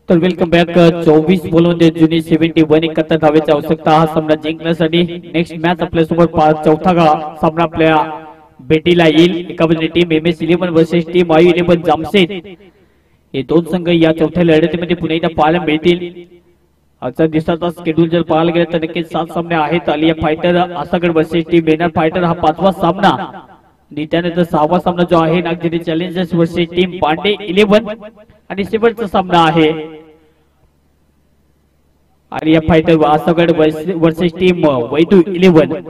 तर वेलकम बॅक. 24 बॉलमध्ये जुनी 71 धावेची आवश्यकता. हा सामना जिंकण्यासाठी नेक्स्ट मॅच आपल्या सोबत चौथा सामना आपल्या भेटीला येईल. एका बाजूने team MS11 versus team IU11 जामशेद. हे 2 संघ या चौथ्या लढतीमध्ये पुन्हा एकदा पाहायला मिळतील. आजचा दिवसाचा शेड्यूल जर पाहायला गेला तर नक्कीच 7 सामने आहेत. Aliya fighter Asagad versus team Benar fighter हा 5वा सामना. त्यानंतर 6वा सामना जो आहे Nagzari challengers versus team Pande 11 आणि शेवटचा सामना आहे Aliya fighter Asagad versus team Vaidu 11.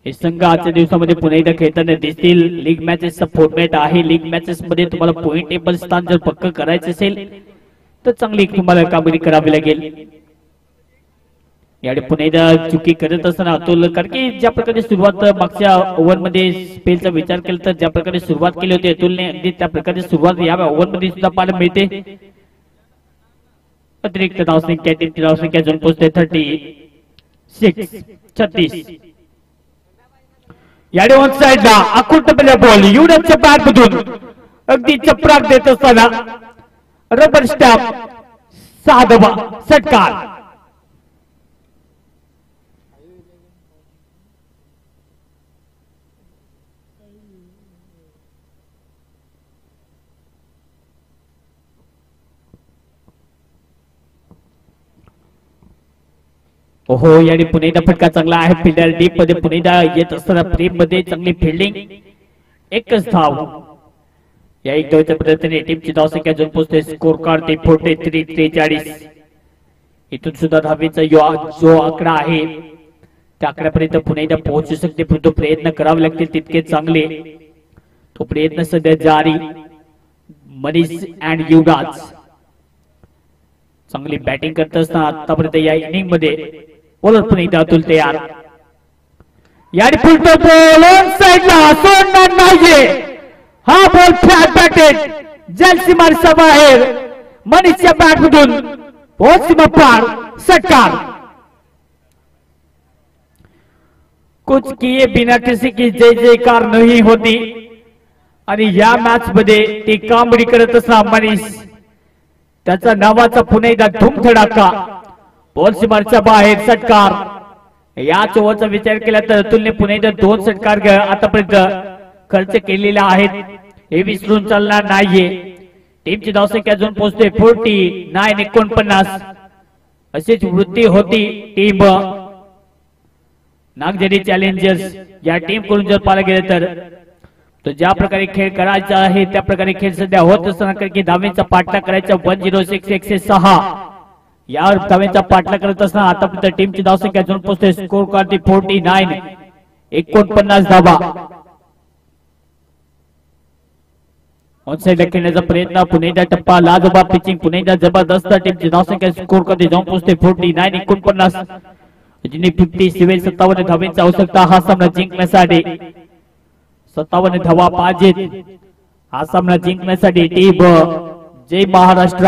हे संघ आजच्या दिवसामध्ये पुन्हा एकदा खेळताना दिसतील. लीग मॅचेसचा फॉर्मॅट आहे. लीग मॅचेस मध्ये तुम्हाला पॉइंट टेबल स्थान जर पक्क करायचं असेल तर चांगली तुम्हाला कामगिरी करावी लागेल. यावेळी पुन्हा एकदा चुकी करत असताना अतुल, कारण की ज्या प्रकारे सुरुवात मागच्या ओव्हर मध्ये स्पेलचा विचार केला तर ज्या प्रकारे सुरुवात केली होती अतुलने अगदी त्या प्रकारे सुरुवात या ओव्हर मध्ये सुद्धा पाहायला मिळते. अतिरिक्त धावसंख्या टीमची धावसंख्या जाऊन पोहोचते 36. याडे ऑन साइडला आकुंठपणे बॉल युनिटच्या बॅट मधून अगदी चपराक देत असताना रबर स्टॅम्प 6 धावा षटकार. ओहो याने पुणेदा फटका चांगला आहे. फिल्डर डीप मध्ये पुणेदा येत असताना फ्रेम मध्ये चांगली फिल्डिंग. एकच धाव या एक धावच्या पद्धतीने टीमची धावसंख्या अजून पोहोचते. स्कोर कार्ड ते 43-43. इथून सुद्धा धावेचा जो आकडा आहे त्या आकड्यापर्यंत पुणेदा पोहोचू शकते, परंतु प्रयत्न करावे लागतील तितके चांगले. तो प्रयत्न सध्या जारी. मनीष अँड युवराज चांगली बॅटिंग करत असताना आतापर्यंत या इनिंग मध्ये बॉलर पुणेदा अतुल तयार. याने फुलतो बॉल ऑन साइडला सोडणार नाहीये. हा बॉल फ्लॅट बॅटेड जलसीमाच्या बाहेर. मनीषच्या बॅट मधून बहुत सीमा पार षटकार. कुछ किए बिना किसी की जय जयकार नहीं होती आणि या मॅच मध्ये ती कामगिरी करत असताना मनीष त्याचा नावाचा पुणेदा धूमधडाका. बॉल सीमाच्या बाहेर षटकार. याच ओव्हरचा विचार केला तर अतुलने पुणेदा 2 षटकार आतापर्यंत खर्च केलेला आहेत. हे विसरून चालणार नाहीये. टीमची धावसंख्या अजून पोहोचते 49-49. अशीच वृत्ती होती टीम नागझरी चॅलेंजर्स या टीम कडून जर पाहायला गेलं तर ज्या प्रकारे खेळ करायचा आहे त्या प्रकारे खेळ सध्या होत असताना कारण की धावेचा पाठलाग करायचा 106-106 या धावेचा पाठलाग करत असताना आतापर्यंत टीमची धावसंख्या अजून पोहोचते. स्कोर कार्ड 49-49 धावा. ऑनसाइड खेळण्याचा प्रयत्न. पुणेदा टप्पा लाजवाब पिचिंग. पुणेदा जबरदस्त. टीमची धावसंख्या स्कोर कार्ड जाऊन पोहोचते 49-49. 57 धावेची आवश्यकता हा सामना जिंकण्यासाठी. 57 धावा पाहिजेत हा सामना जिंकण्यासाठी. टीम जय महाराष्ट्र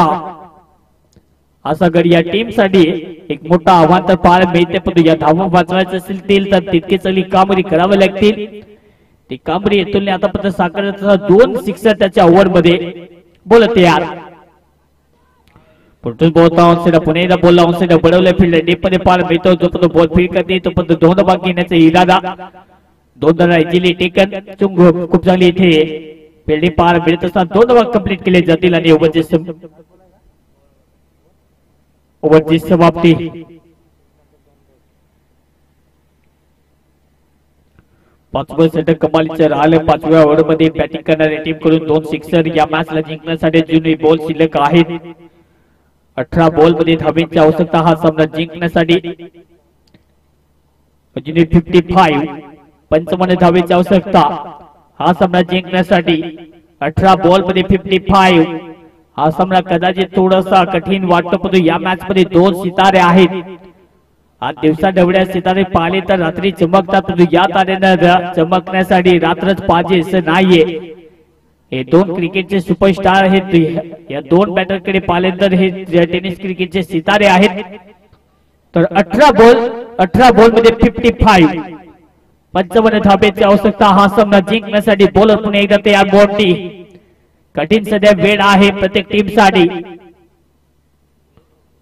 असा गड या टीम साठी एक मोठा आव्हान तर पाहायला मिळते, पण या धावा वाचवायचं असेल तर तितकी चांगली कामगिरी करावी लागतील. ती कामगिरी अतुलने आतापर्यंत साकारण्याचा 2 सिक्सर त्याच्या ओव्हर मध्ये बोलत यार. पुणेदा बॉल ऑनसाइड बडवले. फील्ड डीप मध्ये पाहायला मिळतो. जो बॉल फील्ड करते तो पण 2 धावा घेण्याचा इरादा. 2 धावा इजिली टेकन. खूप चांगली इथे फिल्डिंग पाहायला मिळत असताना 2 धावा कंप्लीट केले जातील आणि ओव्हरची समाप्ती. पाचवं षटक कमालीचं राहिलं. 5व्या ओव्हर मध्ये बॅटिंग करणाऱ्या टीम कडून 2 सिक्सर. या मॅच ला जिंकण्यासाठी जुनी बॉल शिल्लक आहेत. 18 बॉल मध्ये धावेची आवश्यकता हा सामना जिंकण्यासाठी. अजून 55 धावेची आवश्यकता हा सामना जिंकण्यासाठी. 18 बॉल मध्ये 55 हा सामना कदाचित थोडासा कठीण वाटतो, परंतु या मॅच मध्ये 2 सितारे आहेत. आज दिवसा ढवळ्या सितारे पाहिले तर रात्री चमकतात, परंतु या ताऱ्यांना चमकण्यासाठी रात्रच पाहिजे असं नाहीये. हे 2 क्रिकेटचे सुपरस्टार आहेत. या 2 बॅटर कडे पाहिले तर हे टेनिस क्रिकेटचे सितारे आहेत. तर 18 बॉल मध्ये 55 धावेची आवश्यकता हा सामना जिंकण्यासाठी. बॉलर पुन्हा एकदा तयार. बॉन्टी कठीण सध्या वेळ आहे प्रत्येक टीम साठी.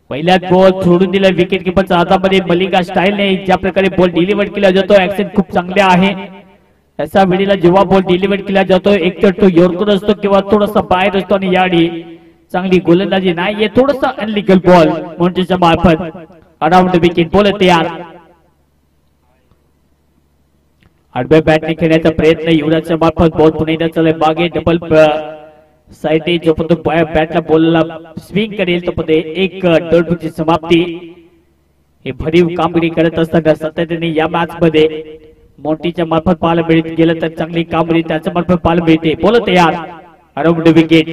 पहिल्याच बॉल सोडून दिला विकेट किपरच्या हातामध्ये. मलिंगा स्टाईलने ज्या प्रकारे बॉल डिलिव्हर केला जातो ऍक्शन खूप चांगले आहे. अशा वेळेला जेव्हा बॉल डिलिव्हर केला जातो एकतर तो यॉर्कर असतो किंवा थोडासा बाहेर असतो आणि याडी चांगली गोलंदाजी नाही. थोडासा अनलिगल बॉल मोंटेच्या मार्फत अराउंड विकेट. बॉल तयार. आडव्या बॅटने खेळण्याचा प्रयत्न युवराजच्या मार्फत. बॉल पुन्हा चालले मागे. डबल साइड जो पण बॅटला बॉलला स्विंग करेल तो पण एक डॉटची समाप्ती. हे भरीव कामगिरी करत असताना सातत्याने या मॅच मध्ये मोंटीच्या मार्फत पाहायला मिळत गेलं तर चांगली कामगिरी त्याच्या मार्फत पाहायला मिळते. बॉल तयार. Around wicket.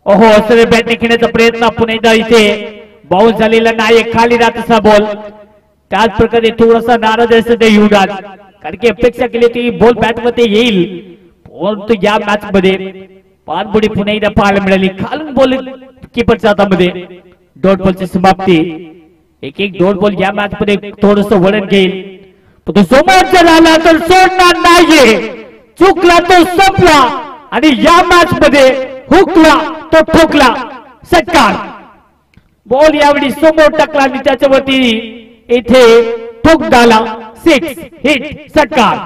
ओहो असं बॅटने खेळण्याचा प्रयत्न पुन्हा इथे बाउन्स झालेला नाही. खाली राहत असा बॉल. त्याच प्रकारे थोडासा नाराज असतो ते युवराज, कारण की अपेक्षा केली ती बॉल बॅट मध्ये येईल, परंतु या मॅच मध्ये पानबुडी पुन्हा एकदा पाहायला मिळाली. खालून बॉल कीपरच्या हातामध्ये. डॉट बॉलची समाप्ती. एक डॉट बॉल या मॅच मध्ये थोडस वळण घेईल, पण तो समोरचा झाला तर सोडणार नाहीये. चुकला तो संपला आणि या मॅच मध्ये हुकला तो ठोकला षटकार. बॉल यावेळी समोर टाकला आणि त्याच्यावरती इथे ठोक झाला. 6 हिट षटकार.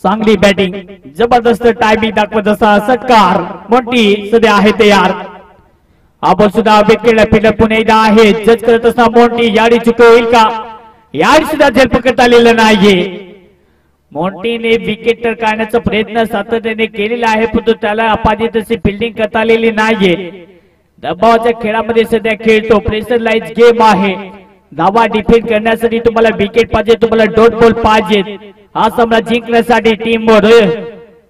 चांगली बॅटिंग, जबरदस्त टायमिंग दाखवत असा षटकार. मोंटी सध्या आहे तयार. आपण सुद्धा विकेटला फिल्डर पुन्हा एकदा आहे. जज करत असता मोंटी याडी चुकवेल का? याडी सुद्धा झेल पकडत आलेला नाहीये. मोंटीने विकेट तर काढण्याचा प्रयत्न सातत्याने केलेला आहे, परंतु त्याला अपादित अशी फिल्डिंग करता आलेली नाहीये. दबावाच्या खेळामध्ये सध्या खेळतो. प्रेशर लाईज गेम आहे. धावा डिफेंड करण्यासाठी तुम्हाला विकेट पाहिजे, तुम्हाला डॉट बॉल पाहिजे. हा सामना जिंकण्यासाठी टीम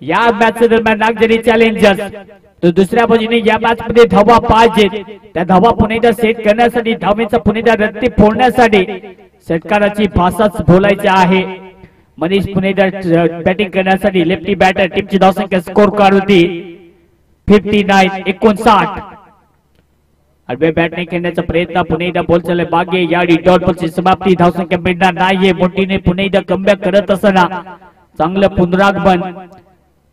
या मॅच दरम्यान नागझरी चॅलेंजर्स, तर दुसऱ्या बाजूने या मॅच मध्ये धावा पाहिजेत. त्या धावा पुन्हा एकदा सेट करण्यासाठी, धावेचा पुन्हा एकदा रत्ती फोडण्यासाठी षटकाराची भाषाच बोलायची आहे. मनीष पुन्हा एकदा बॅटिंग करण्यासाठी लेफ्टी बॅटर. टीमची धावसंख्या स्कोर कार्ड होती 59. आडव्या बॅटने खेळण्याचा प्रयत्न. पुन्हा एकदा बॉल चालले मागे. याडी डॉट बॉलची समाप्ती. धावसंख्या मिळणार नाहीये. मोंटीने पुन्हा एकदा कमबॅक करत असताना चांगलं पुनरागमन.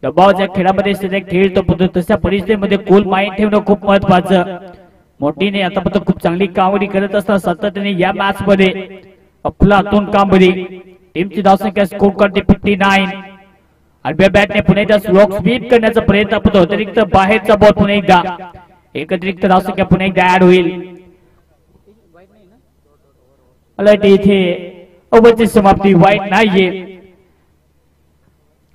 दबावाच्या खेळामध्ये सध्या खेळतो, परंतु तशा परिस्थितीमध्ये कूल माइंड ठेवणं खूप महत्वाचं. मोंटीने आतापर्यंत खूप चांगली कामगिरी करत असताना सातत्याने या मॅच मध्ये अफलातून कामगिरी. टीमची धावसंख्या स्कोर करते 59. आडव्या बॅटने पुन्हा एकदा स्लॉक स्वीप करण्याचा प्रयत्न होतो. अतिरिक्त बाहेरचा बॉल पुन्हा एकदा. एकत्रित धावसंख्या पुन्हा एकदा ऍड होईल. इथे ओव्हरची समाप्ती वाईट नाहीये.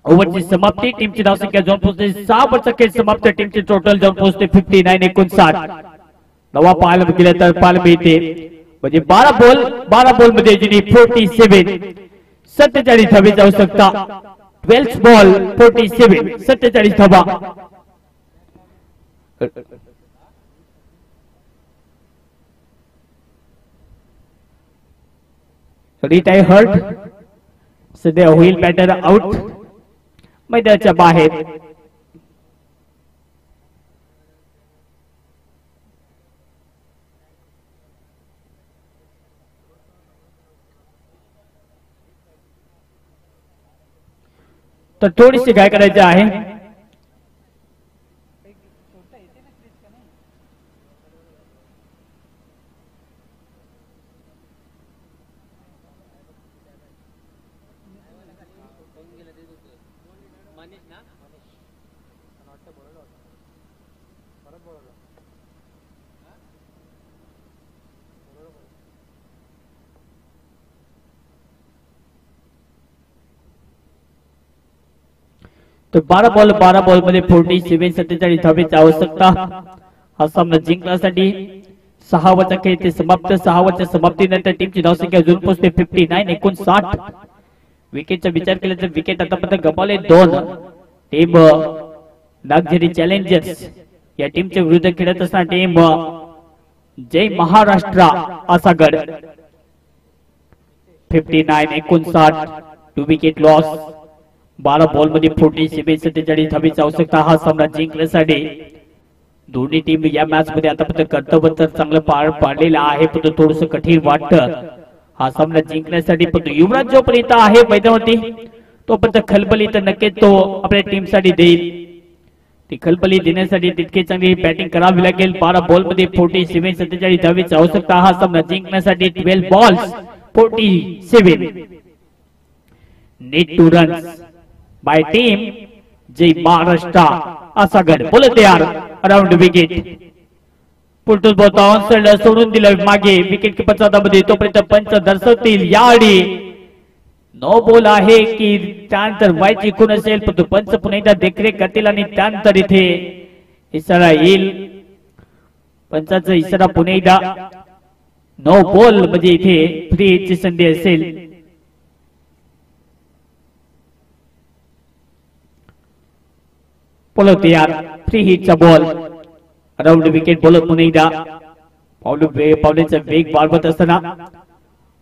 ओव्हरची समाप्ती. टीमची धावसंख्या जाऊन पोहोचते 6 ओव्हरचा खेळ समाप्त. टीमची टोटल जाऊन पोहोचते 59. नवा पाहायला गेलं तर पाहायला मिळते म्हणजे 12 बॉल मध्ये जिने 47 धावे जाऊ शकता. 12 बॉल 47 धावा. रिटाय हर्ट सध्या होईल बॅटर आउट मैदानाच्या बाहेर. तर थोडीशी काय करायचे आहे, तर 12 बॉल मध्ये 47 धावेची आवश्यकता. हा सामना जिंकण्यासाठी 6 ओव्हरचा खेळ ते समाप्त. 6 ओव्हरच्या समाप्तीनंतर टीमची धावसंख्या अजून पोहोचते 59. विकेटचा विचार केला तर विकेट आतापर्यंत गमावले 2. टीम नागझरी चॅलेंजर्स या टीमच्या विरुद्ध खेळत असताना टीम जय महाराष्ट्र असा गड 59. 2 विकेट लॉस. 12 बॉल मध्ये 47 धावेची आवश्यकता. हा सामना जिंकण्यासाठी दोन्ही टीम या मॅच मध्ये आतापर्यंत कर्तव्य तर चांगलं पार पाडलेलं आहे, पण थोडस कठीण वाटतं हा सामना जिंकण्यासाठी. पण युवराज जोपर्यंत आहे मैदानावरती तोपर्यंत खलबली तर नक्कीच तो आपल्या टीम साठी देईल. ती खलबली देण्यासाठी तितकी चांगली बॅटिंग करावी लागेल. 12 बॉल मध्ये 47 धावेची आवश्यकता. हा सामना जिंकण्यासाठी 12 balls 47 need to runs by team Jay Maharashtra Asagad. बोलत यार अराउंड विकेट. पुलटूस बॉल सोडून दिलं मागे. विकेट किपरच्या हातामध्ये. तोपर्यंत पंच दर्शवतील याडी नो बॉल आहे की त्यानंतर व्हायची खून असेल, पण तो पंच पुन्हा एकदा देखरेख करतील आणि त्यानंतर इथे इशारा येईल. पंचाचा इशारा पुन्हा एकदा नो बॉल म्हणजे इथे फ्री हिटची संधी असेल. बोलत यार फ्री हिटचा बॉल अराउंड विकेट. बोलत पुन्हा एकदा पावलेचा वेग वाढवत असताना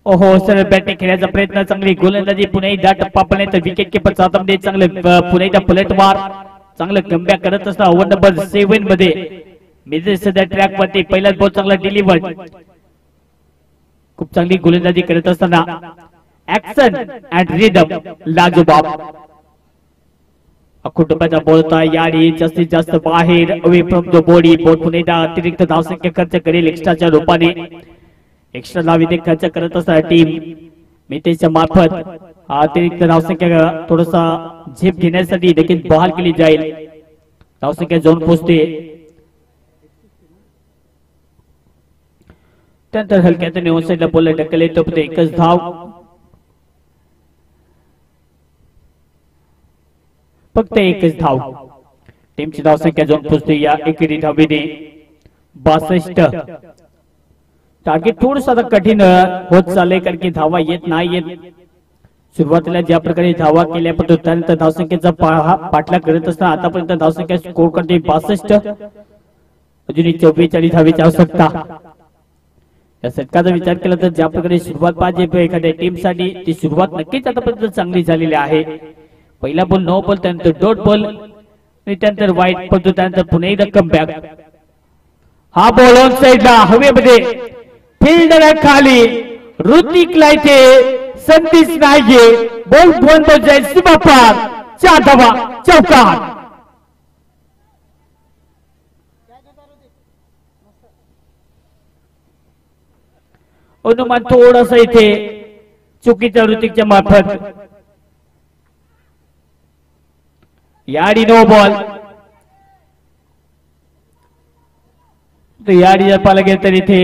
ओहो सरळ बॅटिंग खेळण्याचा प्रयत्न. चांगली गोलंदाजी. पुन्हा एकदा टप्पा पर्यंत विकेट किपर हातामध्ये. चांगले पुन्हा एकदा पलटवार. चांगलं कमबॅक करत असताना ओव्हर नंबर 7 मध्ये मिजेस सध्या ट्रॅक वरती. पहिलाच बॉल चांगला डिलिव्हर्ड. खूप चांगली गोलंदाजी करत असताना ऍक्शन अँड रिदम लाजवाब. कुटुंबाचा बोलता याडी जास्तीत जास्त बाहेर अवे फ्रॉम द बॉडी बोल पुन्हा एकदा अतिरिक्त धावसंख्या खर्च करेल एक्स्ट्राच्या रूपाने एक्स्ट्रा धाव इथे खर्च करत असणार टीम मितेशच्या मार्फत अतिरिक्त धावसंख्या थोडासा झेप घेण्यासाठी देखील बहाल केली जाईल धावसंख्या जाऊन पोहोचते त्यानंतर हलक्यात नेऊन साईडला बॉल ढकलले तर एकच धाव फक्त एकच धाव टीमची धावसंख्या जाऊन पोहोचते या एकेरी धावेने 62 टार्गेट थोडंसं कठीण होत चाललंय कारण की धावा येत नाही सुरुवातीला ज्या प्रकारे धावा केल्या पण त्यानंतर धावसंख्येचा पाठलाग करत असताना आतापर्यंत धावसंख्या स्कोर करते 62 अजून 44 धावेची आवश्यकता या षटकाचा विचार केला तर ज्या प्रकारे सुरुवात पाहिजे एखाद्या टीम साठी ती सुरुवात नक्कीच आतापर्यंत चांगली झालेली आहे पहिला बॉल नो बॉल त्यानंतर डॉट बॉल आणि त्यानंतर वाईट पडतो त्यानंतर पुन्हा एकदा कमबॅक हा बॉल ऑन साइडला हवेमध्ये फिल्डर खाली ऋतिकला इथे संधीच नाहीये बॉल बॉल जाईल सीमा पार 4 धावा चौकार अनुमान थोडासा इथे चुकीच्या ऋतिकच्या मार्फत याडी नो बॉल तो याडी जर पाहायला गेलं तर इथे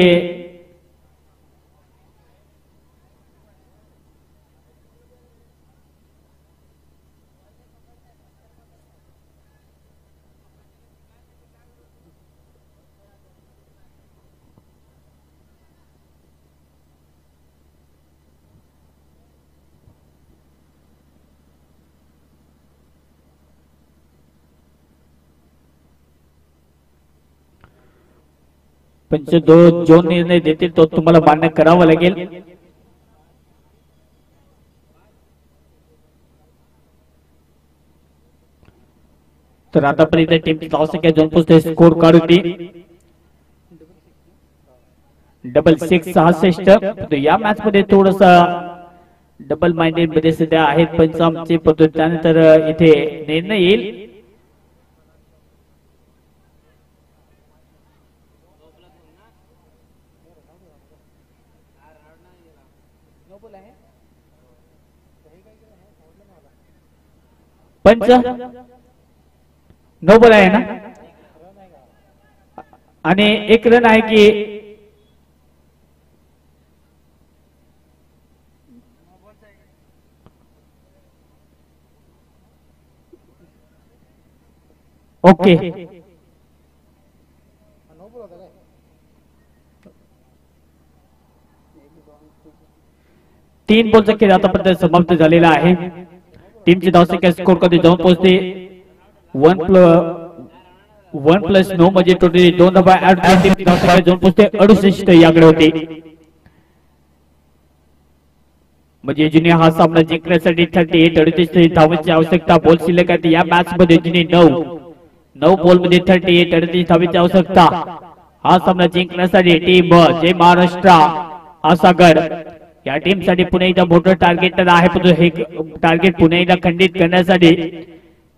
पंच जो निर्णय देतील तो तुम्हाला मान्य करावा लागेल तर आतापर्यंत टीमची धावसंख्या जाऊन पोहोचते स्कोर काढून ती 66 या मॅच मध्ये थोडसा डबल माइंडेड मध्ये सध्या आहेत पंच आमचे पद्धत त्यानंतर इथे निर्णय येईल पंच नो बॉल आहे ना आणि एक रन आहे की ओके 3 बॉलचा खेळ आतापर्यंत समाप्त झालेला आहे टीमची धावसंख्या स्कोर मध्ये जाऊन पोहोचते 1+9 म्हणजे टोटली 2 धावा ऍड करून टीमची धावसंख्या जाऊन पोहोचते 68 याकडे होती म्हणजे जुनी हा सामना जिंकण्यासाठी 38 धावांची आवश्यकता बॉल शिल्लक आहे या मॅच मध्ये जुनी 9 बॉल मध्ये 38 धावांची आवश्यकता हा सामना जिंकण्यासाठी टीम जय महाराष्ट्र आसागड या टीम साठी पुन्हा एकदा मोठं टार्गेट आहे पण हे टार्गेट पुन्हा एकदा खंडित करण्यासाठी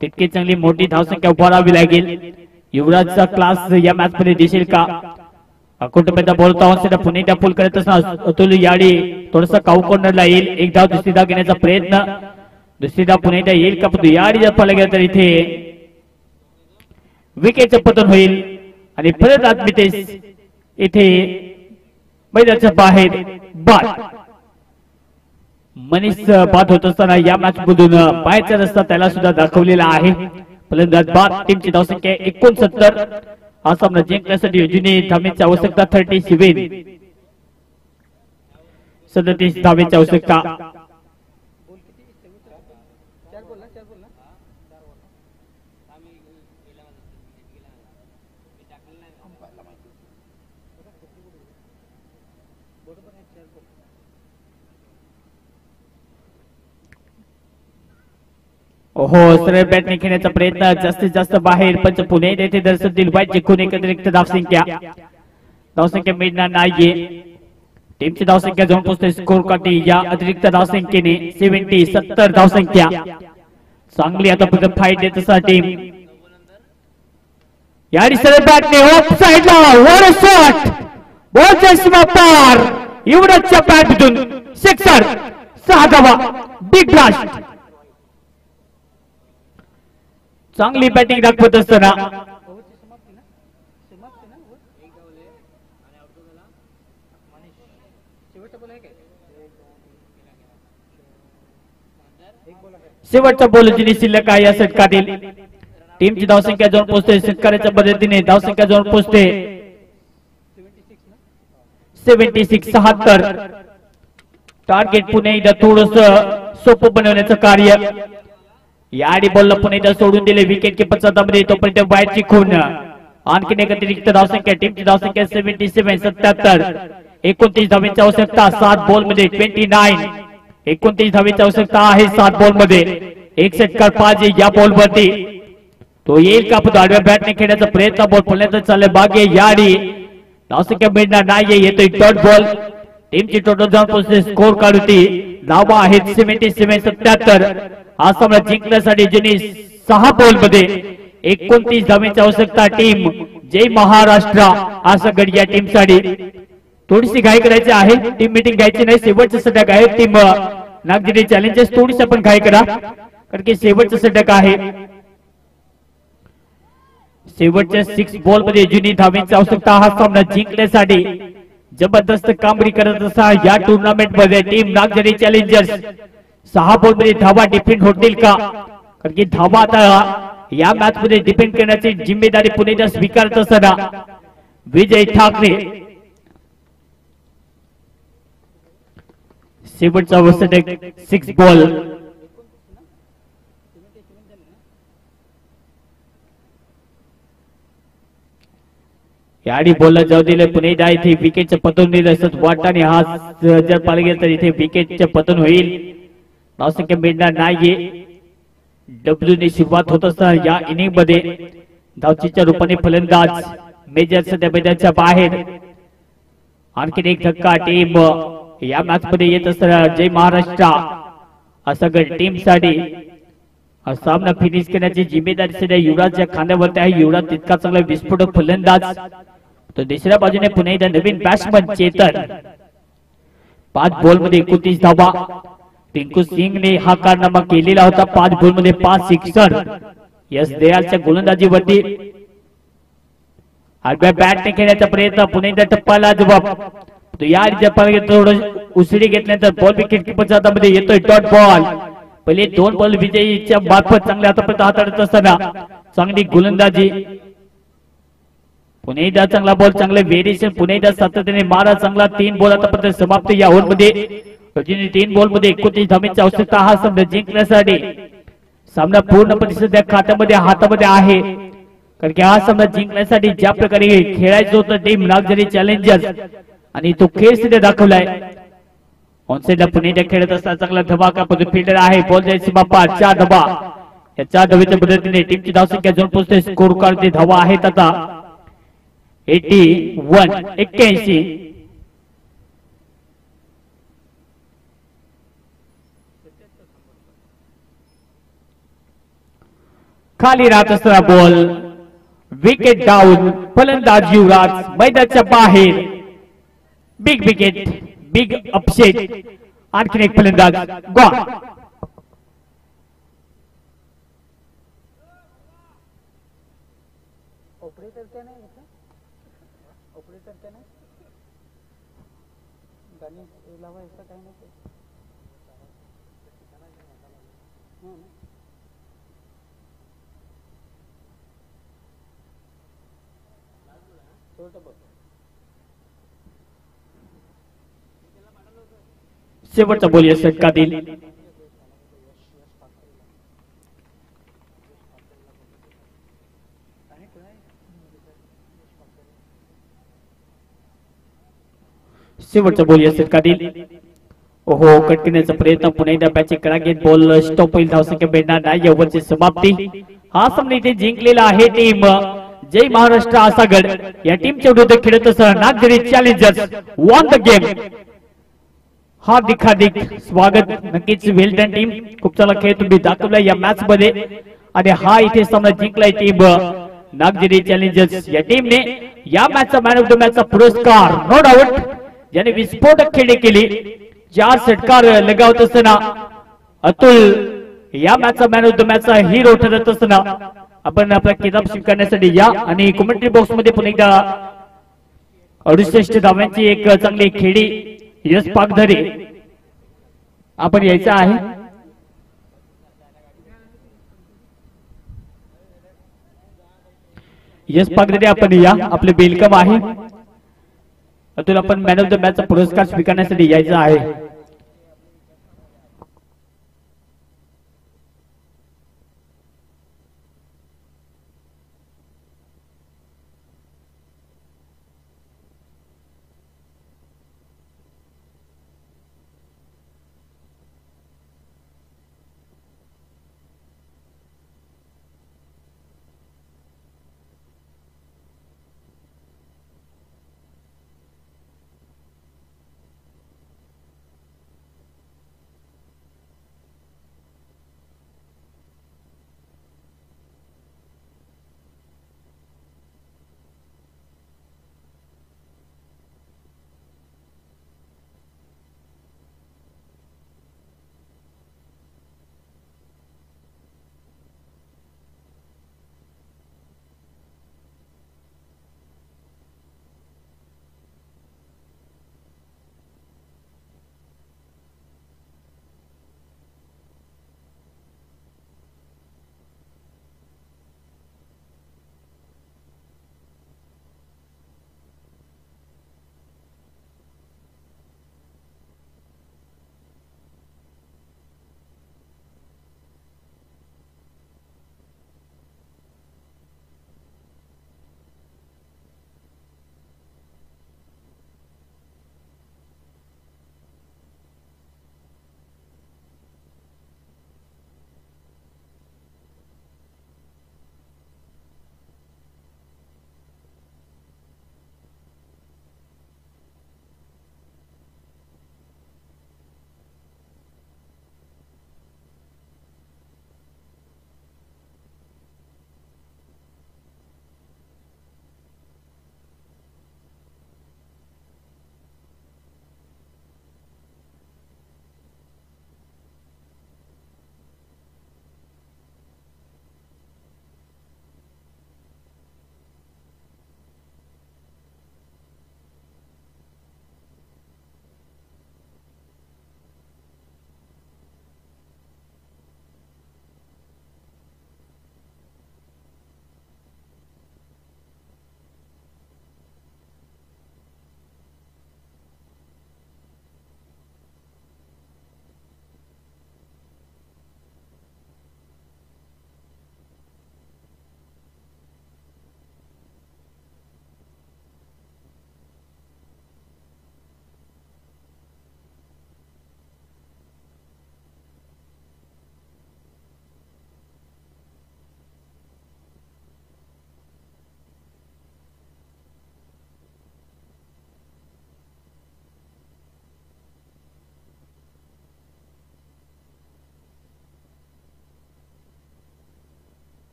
तितकी चांगली मोठी धावसंख्या उभारावी लागेल युवराजचा क्लास या मॅच मध्ये दिसेल का कुटुंबाचा बोलता पुन्हा एकदा फुल करत असताना अतुल याडी थोडंसं काऊ कॉर्नरला येईल एक धाव दुसरी धाव घेण्याचा प्रयत्न दुसरी धाव पुन्हा एकदा येईल का पण याडी जर पाहिलं गेलं तर इथे विकेटचं पतन होईल आणि परत आत्मितेश इथे मैदानाच्या बाहेर बाद मनीष बाद होत असताना या मॅच मधून बाहेरचा रस्ता त्याला सुद्धा दाखवलेला आहे फलंदाज बाद टीमची धावसंख्या 69 हा सामना जिंकण्यासाठी अजूनही धावेची आवश्यकता 37 धावेची आवश्यकता हो सरळ बॅटने खेळण्याचा प्रयत्न जास्तीत जास्त बाहेर पंच पुणे येथे दर्शन दिल पाहिजे जिंकून एकत्रित धावसंख्या मिळणार नाहीये टीमची धावसंख्या जाऊन पोहोचते स्कोर काठी या अतिरिक्त धावसंख्येने 70 धावसंख्या चांगली आता पुढे फाईट देत असणार टीम. यारी सरळ बॅटने ऑफ साइडला वर शॉट बॉलच्या सीमा पार. युवराजच्या बॅटमधून सिक्सर. 6 धावा. Big blast. चांगली बॅटिंग दाखवत असताना शेवटचा बॉल जिने शिल्लक आहे या षटकातील. टीमची धावसंख्या जाऊन पोहोचते शेतकऱ्याच्या पद्धतीने धावसंख्या जाऊन पोहोचते 76. 76. टार्गेट पुन्हा एकदा थोडस सोपं बनवण्याचं कार्य. याडी बॉलला पुन्हा एकदा सोडून दिले विकेट किपर मध्ये. तोपर्यंत वाईटची खून. आणखीन एक अतिरिक्त धावसंख्या. टीमची धावसंख्या 77. 77. 29 धावांची आवश्यकता 7 बॉल मध्ये 29. 29 धावांची आवश्यकता आहे 7 बॉल मध्ये. एक षटकार पाहिजे या बॉल वरती. तो येईल का पुढे आडव्या बॅटने खेळण्याचा प्रयत्न. बॉल पडण्याचा चालले बागे. याडी धावसंख्या मिळणार नाही. येतोय डॉट बॉल. टीमची टोटल जाऊन पोहोचते स्कोर काढ होती. धावा आहेत 77. 77. हा सामना जिंकण्यासाठी जिने 6 बॉल मध्ये 29 धावांची आवश्यकता. टीम जय महाराष्ट्र असं गड या टीम साठी थोडीशी घाई करायची आहे. टीम मीटिंग घ्यायची नाही. शेवटचं षटक आहे. टीम नागजिरी चॅलेंजर्स थोडीशी आपण घाई करा कारण की शेवटचं षटक आहे. शेवटच्या 6 बॉल मध्ये जुनी धावांची आवश्यकता. हा सामना जिंकण्यासाठी जबरदस्त कामगिरी करत असा या टुर्नामेंट मध्ये टीम नागझरी चॅलेंजर्स. 6 बॉल मध्ये धावा डिफेंड होतील का कारण की धावा आता या मॅच मध्ये डिफेंड करण्याची जिम्मेदारी पुणे स्वीकारत असताना विजय ठाकरे. शेवटचा षटक 6 बॉल. याडी बॉलला जाऊ दिले पुणे एकदा. इथे विकेटचं पतन दिलं असत वाटाने. हा जर पाहिलं गेलं तर इथे विकेटचं पतन होईल. धावसंख्या मिळणार नाहीये. डब्ल्यूने सुरुवात होत असताना या इनिंग मध्ये धावचीच्या रूपाने फलंदाज मेजर सध्या मैदानाच्या बाहेर. आणखीन एक धक्का. टीम या मॅच मध्ये येत असताना जय महाराष्ट्र असं टीम साठी हा सामना फिनिश करण्याची जिम्मेदारी सध्या युवराजच्या खांद्यावरती आहे. युवराज तितका चांगला विस्फोटक फलंदाज. तर दुसऱ्या बाजूने पुन्हा एकदा नवीन बॅट्समन चेतन. 5 बॉल मध्ये 29 धावा. टिंकू सिंगने हा कारनामा केलेला होता. 5 बॉल मध्ये 5 सिक्सर. यस दयालच्या गोलंदाजीवरती आडव्या बॅटने खेळण्याचा प्रयत्न. पुन्हा एकदा टप्पाला जबाब. थोडं उसळी घेतल्यानंतर बॉल विकेट किपरच्या हातामध्ये येतोय डॉट बॉल. पहिले 2 बॉल विजयीच्या मार्फत चांगल्या हातापर्यंत हाताळत असताना चांगली गोलंदाजी. पुणे एकदा चांगला बॉल. चांगले व्हेरिएशन. पुणे एकदा सातत्याने मारा चांगला. 3 बॉल आतापर्यंत समाप्त या ओव्हर मध्ये. 3 बॉल मध्ये 29 धावांची आवश्यकता. हा सामना जिंकण्यासाठी सामना पूर्णपणे सध्या खात्यामध्ये हातामध्ये आहे कारण की हा सामना जिंकण्यासाठी ज्या प्रकारे खेळायचं होतं टीम नागझरी चॅलेंजर्स आणि तो खेळ सध्या दाखवलाय. ऑनसाइडला पुणे खेळत असताना चांगला धमाका फिल्डर आहे. बॉल जायची बापा 4 धावा. या 4 धावेच्या पद्धतीने टीमची धावसंख्या जाऊन पोहोचते स्कोर कार्ड. धावा आहेत आता 81. खाली राहत असताना बॉल. Wicket down. फलंदाज युवराज मैदानाच्या बाहेर. Big wicket. Big upset. आणखीन एक फलंदाज गॉन. शेवटचा बॉल या षटकातील. शेवटचा बॉल या षटकातील. ओहो कट करण्याचा प्रयत्न. पुन्हा एकदा बॅटिंग करा घेत बॉल स्टॉप होईल. धावसंख्या मिळणार नाही. ओव्हरची समाप्ती. हा सामना इथे जिंकलेला आहे टीम जय महाराष्ट्र आसागड या टीमच्या विरुद्ध खेळत असताना Nagzari challengers won the game. हार्दिक स्वागत. नक्कीच वेल डन टीम. खूप चांगला खेळ तुम्ही दाखवला या मॅच मध्ये आणि हा इथे सामना जिंकलाय टीम नागजिरी चॅलेंजर्स या टीमने. या मॅचचा मॅन ऑफ द मॅचचा पुरस्कार नो डाऊट ज्याने विस्फोटक खेळी केली 4 षटकार लगावत असताना अतुल या मॅचचा मॅन ऑफ द मॅचचा हिरो ठरत असताना आपण आपला किताब स्वीकारण्यासाठी या आणि कमेंट्री बॉक्स मध्ये पुन्हा एकदा 68 धाव्यांची एक चांगली खेळी यश पाकधरे आपण यायचं आहे. यश पाकधरे आपण या. आपले वेलकम आहे. अतुल आपण मॅन ऑफ द मॅचचा पुरस्कार स्वीकारण्यासाठी यायचं आहे.